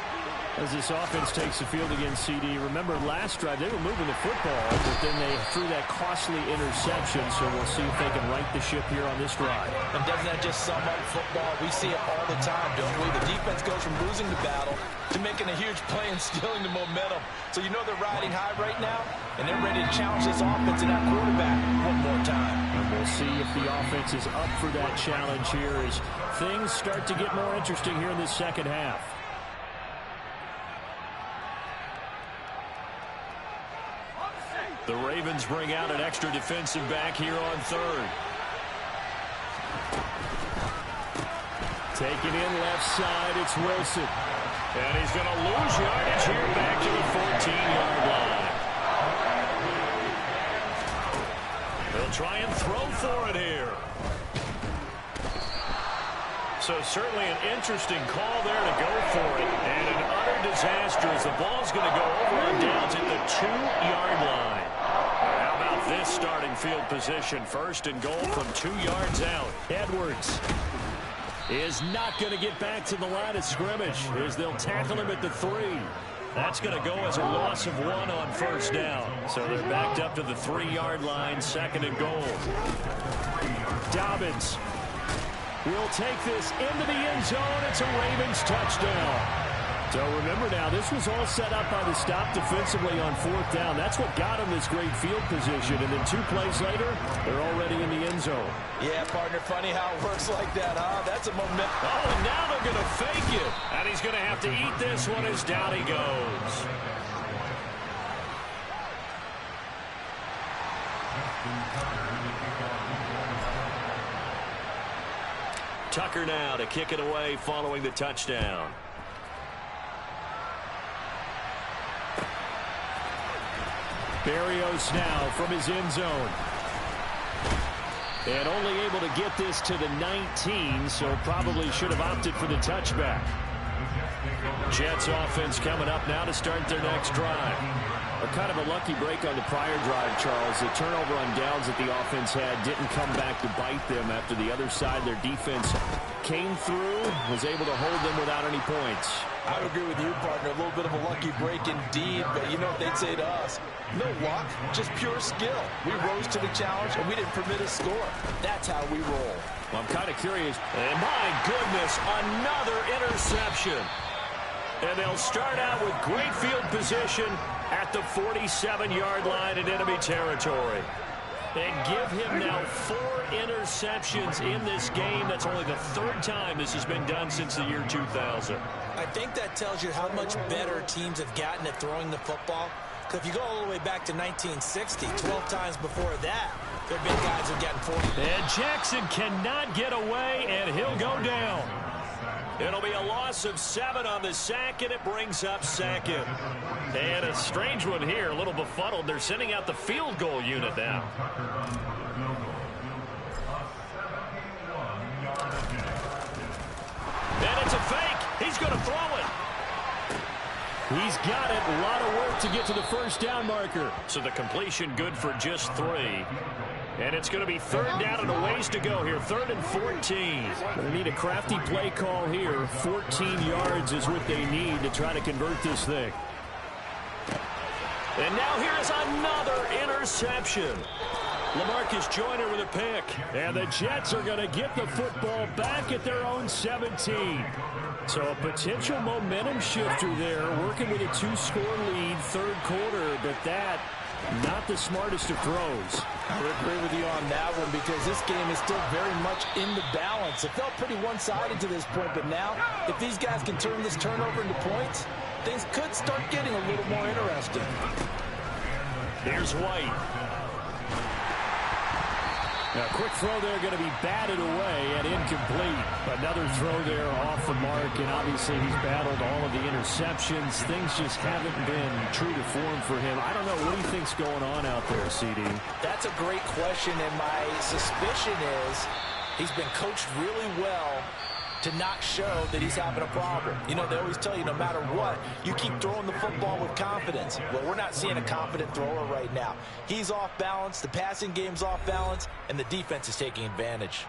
As this offense takes the field against CD, remember last drive they were moving the football, but then they threw that costly interception, so we'll see if they can right the ship here on this drive. And doesn't that just sum up football? We see it all the time, don't we? The defense goes from losing the battle to making a huge play and stealing the momentum. So you know they're riding high right now, and they're ready to challenge this offense and that quarterback one more time. And we'll see if the offense is up for that challenge here as things start to get more interesting here in this 2nd half. The Ravens bring out an extra defensive back here on 3rd. Taking in left side, it's Wilson. And he's going to lose yardage here back to the 14-yard line. They'll try and throw for it here. So certainly an interesting call there to go for it. And an utter disaster as the ball's going to go over on downs at the 2-yard line. How about this starting field position? 1st and goal from 2 yards out. Edwards is not going to get back to the line of scrimmage as they'll tackle him at the 3. That's going to go as a loss of 1 on 1st down. So they're backed up to the 3-yard line, 2nd and goal. Dobbins will take this into the end zone. It's a Ravens touchdown. So remember now, this was all set up by the stop defensively on 4th down. That's what got them this great field position. And then 2 plays later, they're already in the end zone. Yeah, partner, funny how it works like that, huh? That's a momentum. Oh, and now they're going to fake it. And he's going to have to eat this one as down he goes. Tucker now to kick it away following the touchdown. Berrios now from his end zone. And only able to get this to the 19, so probably should have opted for the touchback. Jets offense coming up now to start their next drive. A kind of a lucky break on the prior drive, Charles. The turnover on downs that the offense had didn't come back to bite them after the other side. Their defense came through, was able to hold them without any points. I would agree with you, partner. A little bit of a lucky break indeed, but you know what they'd say to us? No luck, just pure skill. We rose to the challenge, and we didn't permit a score. That's how we roll. Well, I'm kind of curious. And my goodness, another interception. And they'll start out with great field position at the 47-yard line in enemy territory. And give him now 4 interceptions in this game. That's only the 3rd time this has been done since the year 2000. I think that tells you how much better teams have gotten at throwing the football. Because if you go all the way back to 1960, 12 times before that, there have been guys who've gotten 40. And Jackson cannot get away, and he'll go down. It'll be a loss of 7 on the sack, and it brings up 2nd. And a strange one here, a little befuddled. They're sending out the field goal unit now. And it's a fake. He's going to throw it. He's got it. A lot of work to get to the first down marker. So the completion good for just 3. And it's going to be 3rd down and a ways to go here. 3rd and 14. They need a crafty play call here. 14 yards is what they need to try to convert this thing. And now here's another interception. LaMarcus Joyner with a pick. And the Jets are going to get the football back at their own 17. So a potential momentum shifter there, working with a 2-score lead, 3rd quarter, but that not the smartest of throws. I would agree with you on that one because this game is still very much in the balance. It felt pretty one-sided to this point, but now if these guys can turn this turnover into points, things could start getting a little more interesting. Here's White. A quick throw there going to be batted away and incomplete. Another throw there off the mark, and obviously he's battled all of the interceptions. Things just haven't been true to form for him. I don't know. What do you think's going on out there, CD? That's a great question, and my suspicion is he's been coached really well to not show that he's having a problem. You know, they always tell you no matter what, you keep throwing the football with confidence. Well, we're not seeing a confident thrower right now. He's off balance, the passing game's off balance, and the defense is taking advantage.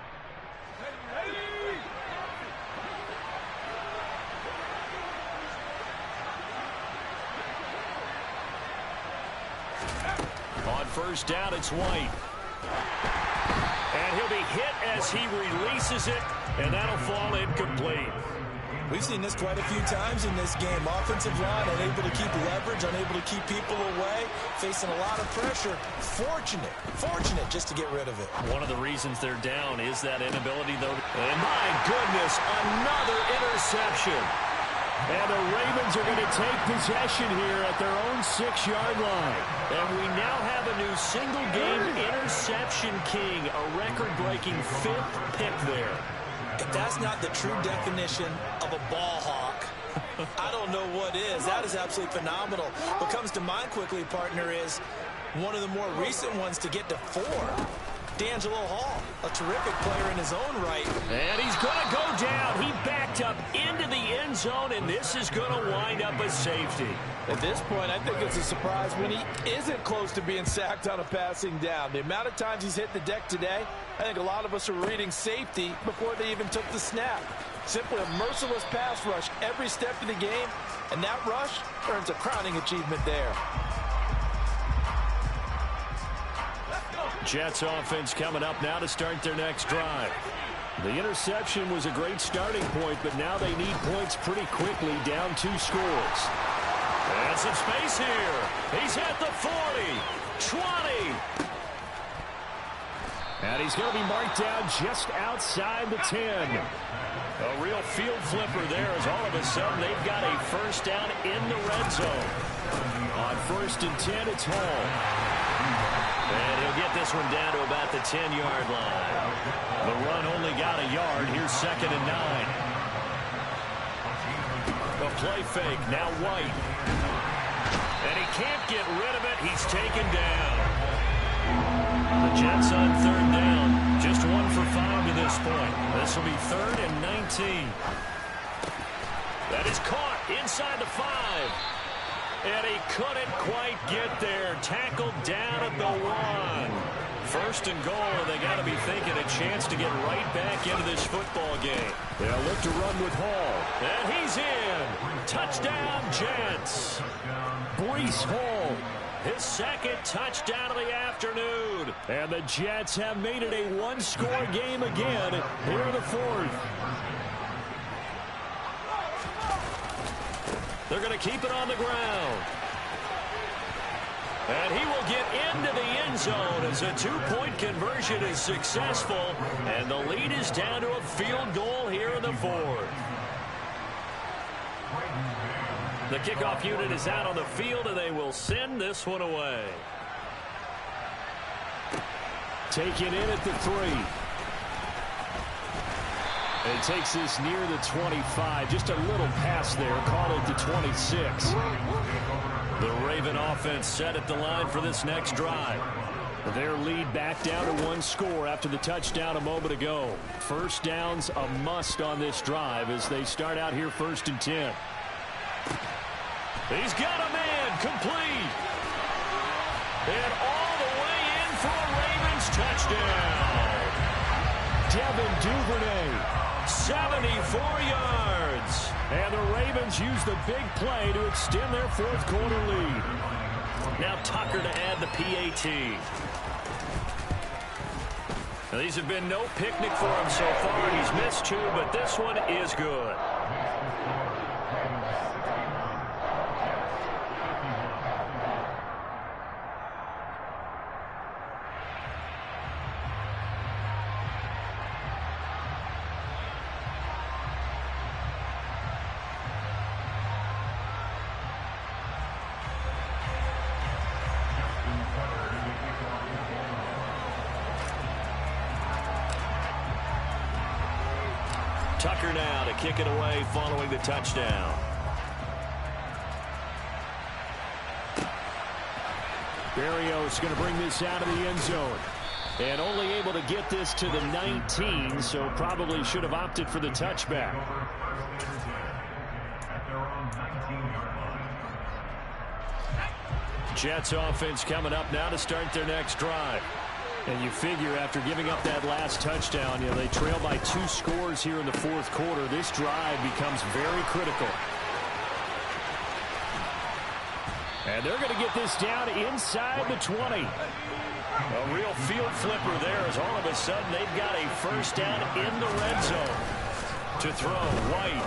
On 1st down, it's White. And he'll be hit as he releases it, and that'll fall incomplete. We've seen this quite a few times in this game. Offensive line unable to keep leverage, unable to keep people away, facing a lot of pressure. Fortunate just to get rid of it. One of the reasons they're down is that inability, though. And my goodness, another interception. And the Ravens are going to take possession here at their own 6-yard line. And we now have a new single-game interception king, a record-breaking 5th pick there. If that's not the true definition of a ball hawk, I don't know what is. That is absolutely phenomenal. What comes to mind quickly, partner, is one of the more recent ones to get to 4. D'Angelo Hall, a terrific player in his own right. And he's going to go down. He backed up into the end zone, and this is going to wind up a safety. At this point, I think it's a surprise when he isn't close to being sacked on a passing down. The amount of times he's hit the deck today, I think a lot of us are reading safety before they even took the snap. Simply a merciless pass rush every step of the game, and that rush earns a crowning achievement there. Jets offense coming up now to start their next drive. The interception was a great starting point, but now they need points pretty quickly, down 2 scores. And some space here. He's at the 40, 20. And he's going to be marked down just outside the 10. A real field flipper there as all of a sudden they've got a 1st down in the red zone. On 1st and 10, it's Hall. And he'll get this one down to about the 10-yard line. The run only got a yard. Here's 2nd and 9. The play fake, now White. And he can't get rid of it. He's taken down. The Jets on 3rd down. Just 1 for 5 to this point. This will be 3rd and 19. That is caught inside the 5. And he couldn't quite get there. Tackled down at the 1. 1st and goal, and they got to be thinking a chance to get right back into this football game. They'll look to run with Hall. And he's in. Touchdown, Jets. Breece Hall, his 2nd touchdown of the afternoon. And the Jets have made it a 1-score game again here in the 4th. They're going to keep it on the ground. And he will get into the end zone as a two-point conversion is successful. And the lead is down to a field goal here in the fourth. The kickoff unit is out on the field, and they will send this one away. Taken in at the 3. And takes this near the 25. Just a little pass there. Caught at the 26. The Raven offense set at the line for this next drive. Their lead back down to 1 score after the touchdown a moment ago. First down's a must on this drive as they start out here 1st and 10. He's got a man complete. And all the way in for a Ravens touchdown. Devin Duvernay. 74 yards. And the Ravens use the big play to extend their 4th quarter lead. Now Tucker to add the PAT. Now, these have been no picnic for him so far. He's missed 2, but this one is good. Tucker now to kick it away following the touchdown. Berrios going to bring this out of the end zone. And only able to get this to the 19, so probably should have opted for the touchback. Jets offense coming up now to start their next drive. And you figure after giving up that last touchdown, they trail by 2 scores here in the 4th quarter. This drive becomes very critical. And they're going to get this down inside the 20. A real field flipper there as all of a sudden they've got a first down in the red zone. To throw, White.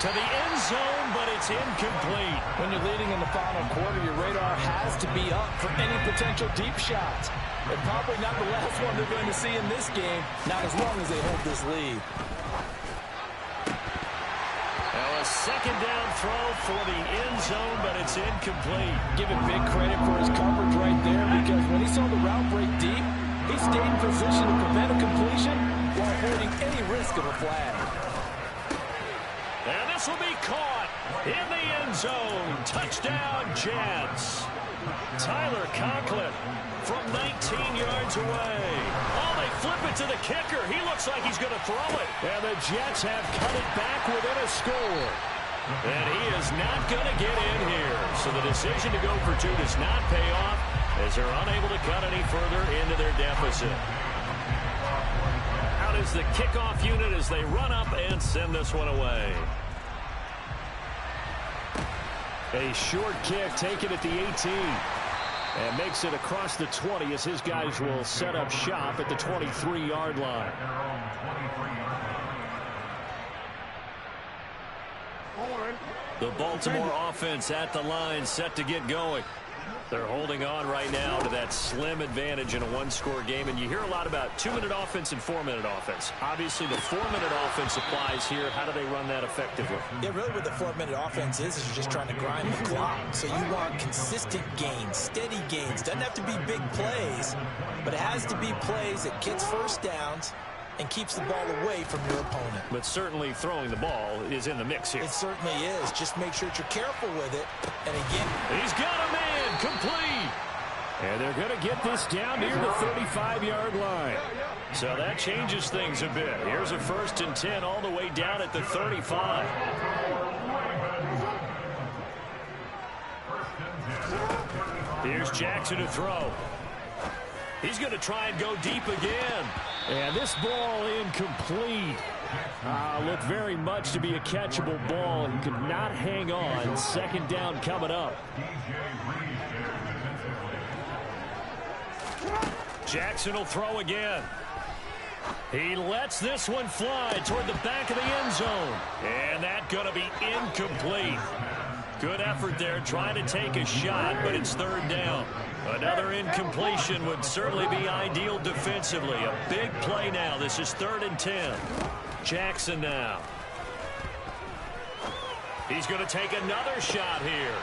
To the end zone, but it's incomplete. When you're leading in the final quarter, your radar has to be up for any potential deep shots. And probably not the last one they're going to see in this game, not as long as they hold this lead. Now a second down throw for the end zone, but it's incomplete. Give him big credit for his coverage right there, because when he saw the route break deep, he stayed in position to prevent a completion while avoiding any risk of a flag. And this will be caught in the end zone. Touchdown, Jets. Tyler Conklin from 19 yards away. Oh, they flip it to the kicker. He looks like he's going to throw it. And the Jets have cut it back within a score. And he is not going to get in here. So the decision to go for 2 does not pay off as they're unable to cut any further into their deficit. Out is the kickoff unit as they run up and send this one away. A short kick taken at the 18. And makes it across the 20 as his guys will set up shop at the 23-yard line. The Baltimore offense at the line set to get going. They're holding on right now to that slim advantage in a 1-score game. And you hear a lot about 2-minute offense and 4-minute offense. Obviously, the 4-minute offense applies here. How do they run that effectively? Yeah, really what the 4-minute offense is you're just trying to grind the clock. So you want consistent gains, steady gains. Doesn't have to be big plays, but it has to be plays that gets first downs and keeps the ball away from your opponent. But certainly throwing the ball is in the mix here. It certainly is. Just make sure that you're careful with it. And again, he's got a man complete. And they're going to get this down near the 35-yard line. So that changes things a bit. Here's a 1st and 10 all the way down at the 35. Here's Jackson to throw. He's going to try and go deep again. And this ball incomplete. Looked very much to be a catchable ball. He could not hang on. 2nd down coming up. Jackson will throw again. He lets this one fly toward the back of the end zone. And that's going to be incomplete. Good effort there, trying to take a shot, but it's third down. Another incompletion would certainly be ideal defensively. A big play now. This is 3rd and 10. Jackson now. He's going to take another shot here.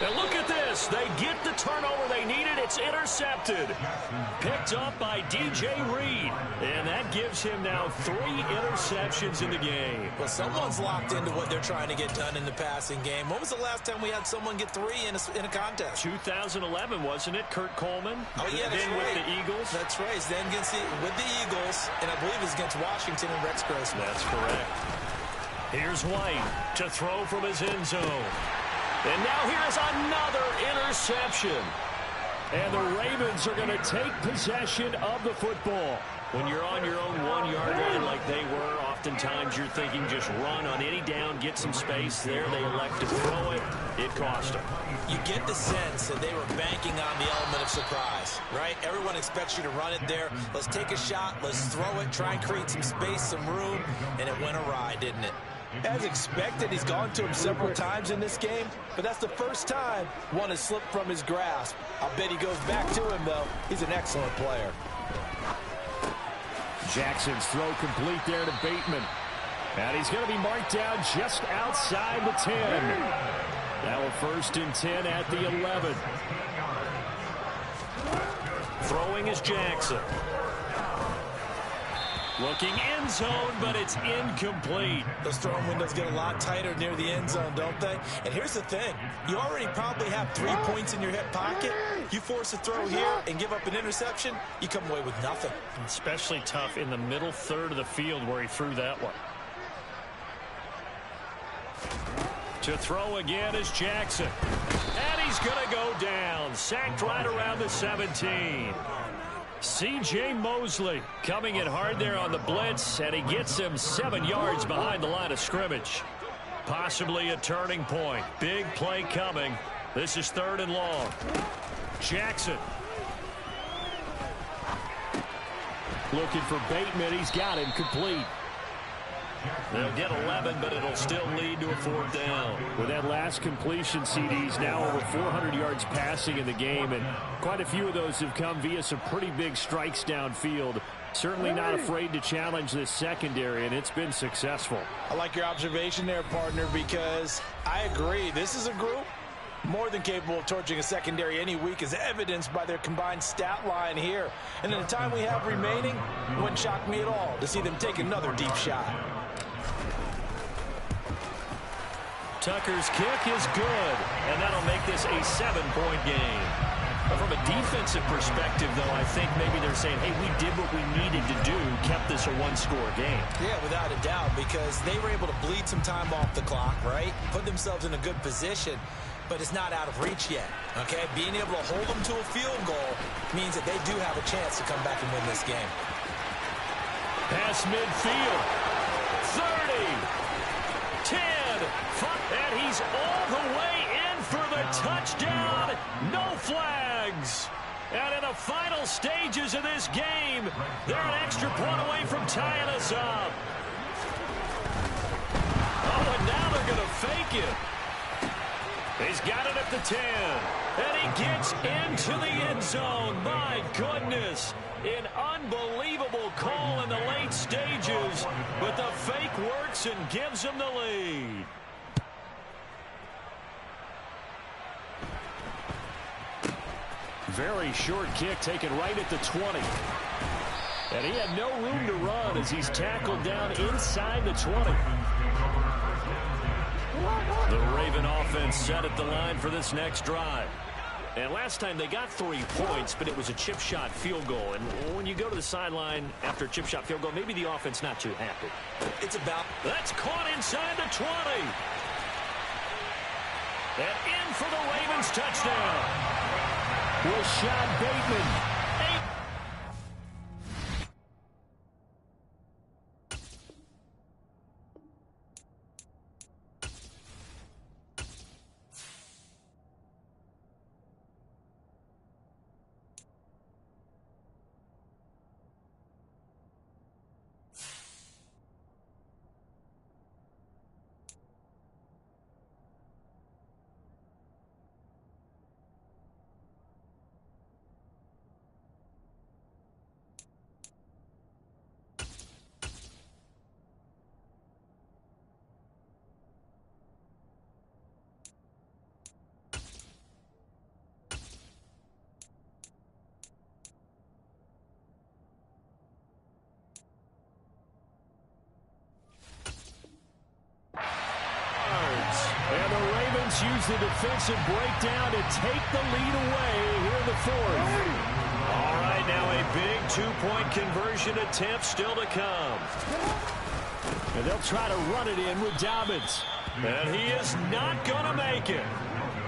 And look at this. They get the turnover they needed. It's intercepted. Picked up by DJ Reed. And that gives him now 3 interceptions in the game. Well, someone's locked into what they're trying to get done in the passing game. When was the last time we had someone get 3 in a contest? 2011, wasn't it? Kurt Coleman. Oh, yeah, that's then right. with the Eagles. That's right. Then with the Eagles, and I believe it's against Washington and Rex Grossman. That's correct. Here's White to throw from his end zone. And now here's another interception. And the Ravens are going to take possession of the football. When you're on your own 1-yard line like they were, oftentimes you're thinking just run on any down, get some space. There they elect to throw it. It cost them. You get the sense that they were banking on the element of surprise, right? Everyone expects you to run it there. Let's take a shot. Let's throw it. Try and create some space, some room. And it went awry, didn't it? As expected, he's gone to him several times in this game, but that's the first time one has slipped from his grasp. I'll bet he goes back to him, though. He's an excellent player. Jackson's throw complete there to Bateman. And he's going to be marked down just outside the 10. Now a 1st and 10 at the 11. Throwing is Jackson. Looking end zone, but it's incomplete. Those throwing windows get a lot tighter near the end zone, don't they? And here's the thing. You already probably have 3 points in your hip pocket. You force a throw here and give up an interception, you come away with nothing. Especially tough in the middle third of the field where he threw that one. To throw again is Jackson. And he's going to go down. Sacked right around the 17. C.J. Mosley coming in hard there on the blitz, and he gets him 7 yards behind the line of scrimmage. Possibly a turning point. Big play coming. This is 3rd and long. Jackson. Looking for Bateman. He's got him complete. They'll get 11, but it'll still lead to a 4th down. With that last completion, CD's now over 400 yards passing in the game, and quite a few of those have come via some pretty big strikes downfield. Certainly not afraid to challenge this secondary, and it's been successful. I like your observation there, partner, because I agree. This is a group more than capable of torching a secondary any week, as evidenced by their combined stat line here. And in the time we have remaining, it wouldn't shock me at all to see them take another deep shot. Tucker's kick is good, and that'll make this a 7-point game. But from a defensive perspective, though, I think maybe they're saying, hey, we did what we needed to do, kept this a 1-score game. Yeah, without a doubt, because they were able to bleed some time off the clock, right? Put themselves in a good position, but it's not out of reach yet, okay? Being able to hold them to a field goal means that they do have a chance to come back and win this game. Pass midfield. 30. 10. And he's all the way in for the touchdown. No flags. And in the final stages of this game, they're an extra point away from tying us up. Oh, and now they're going to fake it. He's got it at the 10. And he gets into the end zone. My goodness. An unbelievable call in the late stages. But the fake works and gives him the lead. Very short kick taken right at the 20. And he had no room to run as he's tackled down inside the 20. The Raven offense set at the line for this next drive. And last time they got 3 points, but it was a chip shot field goal. And when you go to the sideline after a chip shot field goal, maybe the offense not too happy. It's about... That's caught inside the 20. And in for the Ravens touchdown. Rashad Bateman. use the defensive breakdown to take the lead away here in the fourth. All right, now a big two-point conversion attempt still to come. And they'll try to run it in with Dobbins. And he is not going to make it.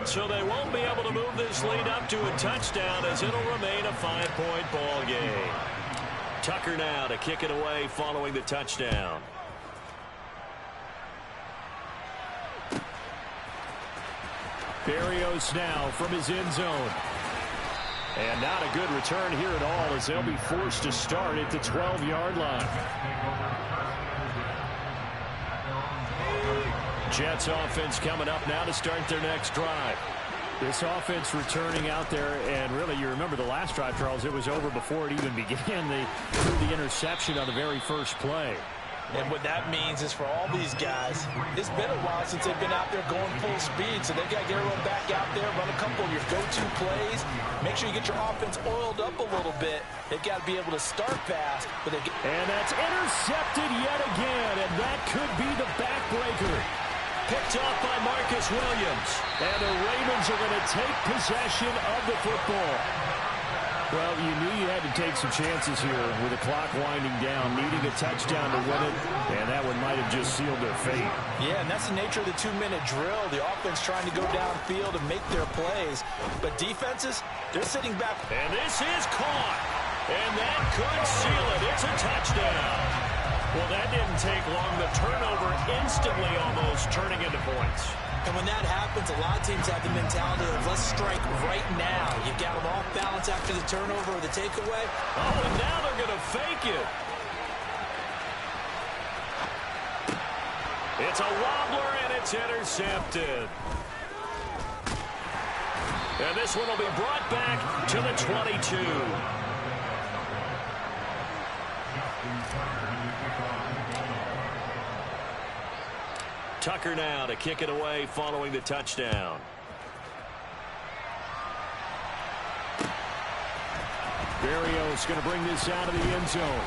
So they won't be able to move this lead up to a touchdown as it'll remain a 5-point ball game. Tucker now to kick it away following the touchdown. Berrios now from his end zone. And not a good return here at all as they'll be forced to start at the 12-yard line. Jets offense coming up now to start their next drive. This offense returning out there, and really, you remember the last drive, Charles, it was over before it even began. They threw the interception on the very first play. And what that means is for all these guys, it's been a while since they've been out there going full speed, so they've got to get everyone back out there, run a couple of your go-to plays, make sure you get your offense oiled up a little bit. They've got to be able to start fast. And that's intercepted yet again, and that could be the backbreaker. Picked off by Marcus Williams. And the Ravens are going to take possession of the football. Well, you knew you had to take some chances here with the clock winding down, needing a touchdown to win it, and that one might have just sealed their fate. Yeah, and that's the nature of the 2-minute drill. The offense trying to go downfield and make their plays. But defenses, they're sitting back. And this is caught. And that could seal it. It's a touchdown. Well, that didn't take long. The turnover instantly almost turning into points. And when that happens, a lot of teams have the mentality of let's strike right now. You've got them off balance after the turnover or the takeaway. Oh, and now they're going to fake it. It's a wobbler, and it's intercepted. And this one will be brought back to the 22. Tucker now to kick it away following the touchdown. Berrios going to bring this out of the end zone.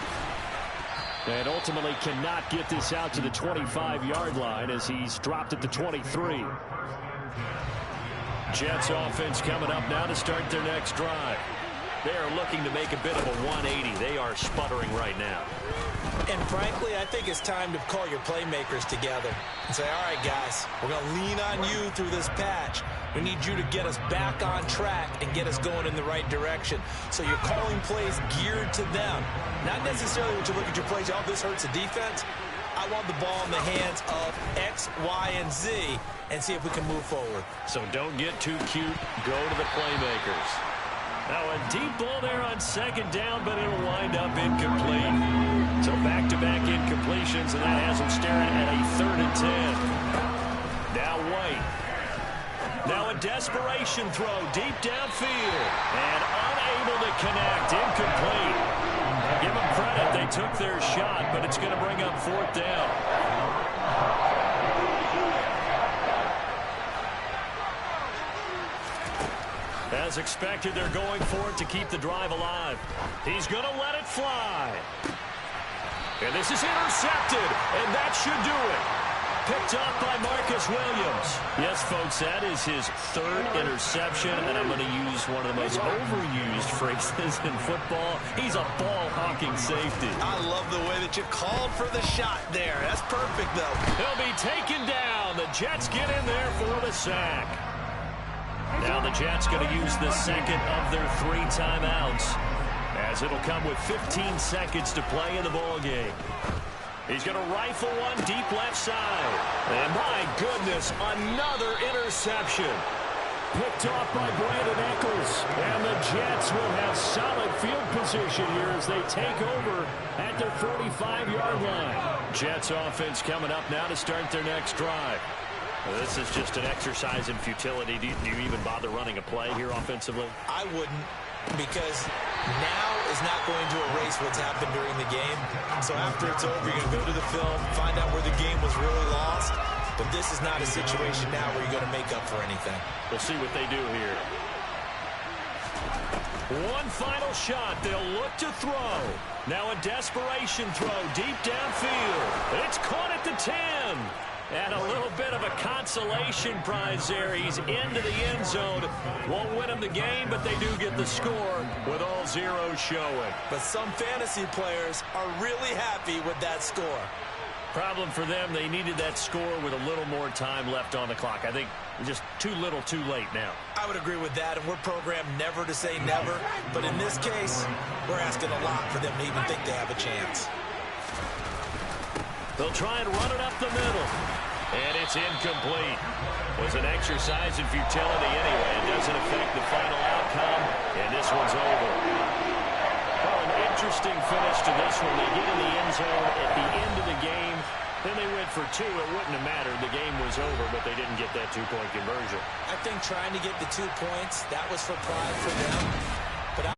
And ultimately cannot get this out to the 25-yard line as he's dropped at the 23. Jets offense coming up now to start their next drive. They are looking to make a bit of a 180. They are sputtering right now. And frankly, I think it's time to call your playmakers together and say, all right, guys, we're going to lean on you through this patch. We need you to get us back on track and get us going in the right direction. So you're calling plays geared to them. Not necessarily when you look at your plays, oh, this hurts the defense. I want the ball in the hands of X, Y, and Z and see if we can move forward. So don't get too cute. Go to the playmakers. Now a deep ball there on second down, but it'll wind up incomplete. So back-to-back incompletions, and that has them staring at a 3rd and 10. Now White. Now a desperation throw deep downfield. And unable to connect. Incomplete. Give them credit. They took their shot, but it's going to bring up 4th down. As expected, they're going for it to keep the drive alive. He's going to let it fly. And this is intercepted, and that should do it. Picked up by Marcus Williams. Yes, folks, that is his 3rd interception, and I'm going to use one of the most overused phrases in football. He's a ball-hawking safety. I love the way that you called for the shot there. That's perfect, though. He'll be taken down. The Jets get in there for the sack. Now the Jets going to use the second of their 3 timeouts, as it'll come with 15 seconds to play in the ball game. He's going to rifle one deep left side. And my goodness, another interception. Picked off by Brandon Echols. And the Jets will have solid field position here as they take over at their 45-yard line. Jets offense coming up now to start their next drive. Well, this is just an exercise in futility. Do you even bother running a play here offensively? I wouldn't, because now is not going to erase what's happened during the game. So after it's over, you're going to go to the film, find out where the game was really lost. But this is not a situation now where you're going to make up for anything. We'll see what they do here. One final shot. They'll look to throw. Now a desperation throw deep downfield. It's caught at the 10. And a little bit of a consolation prize there. He's into the end zone. Won't win him the game, but they do get the score with all zeros showing. But some fantasy players are really happy with that score. Problem for them, they needed that score with a little more time left on the clock. I think just too little too late now. I would agree with that, and we're programmed never to say never. But in this case, we're asking a lot for them to even think they have a chance. They'll try and run it up the middle. And it's incomplete. Was an exercise in futility anyway. It doesn't affect the final outcome. And this one's over. Well, an interesting finish to this one. They get in the end zone at the end of the game. Then they went for two. It wouldn't have mattered. The game was over, but they didn't get that two-point conversion. I think trying to get the 2 points, that was for pride for them.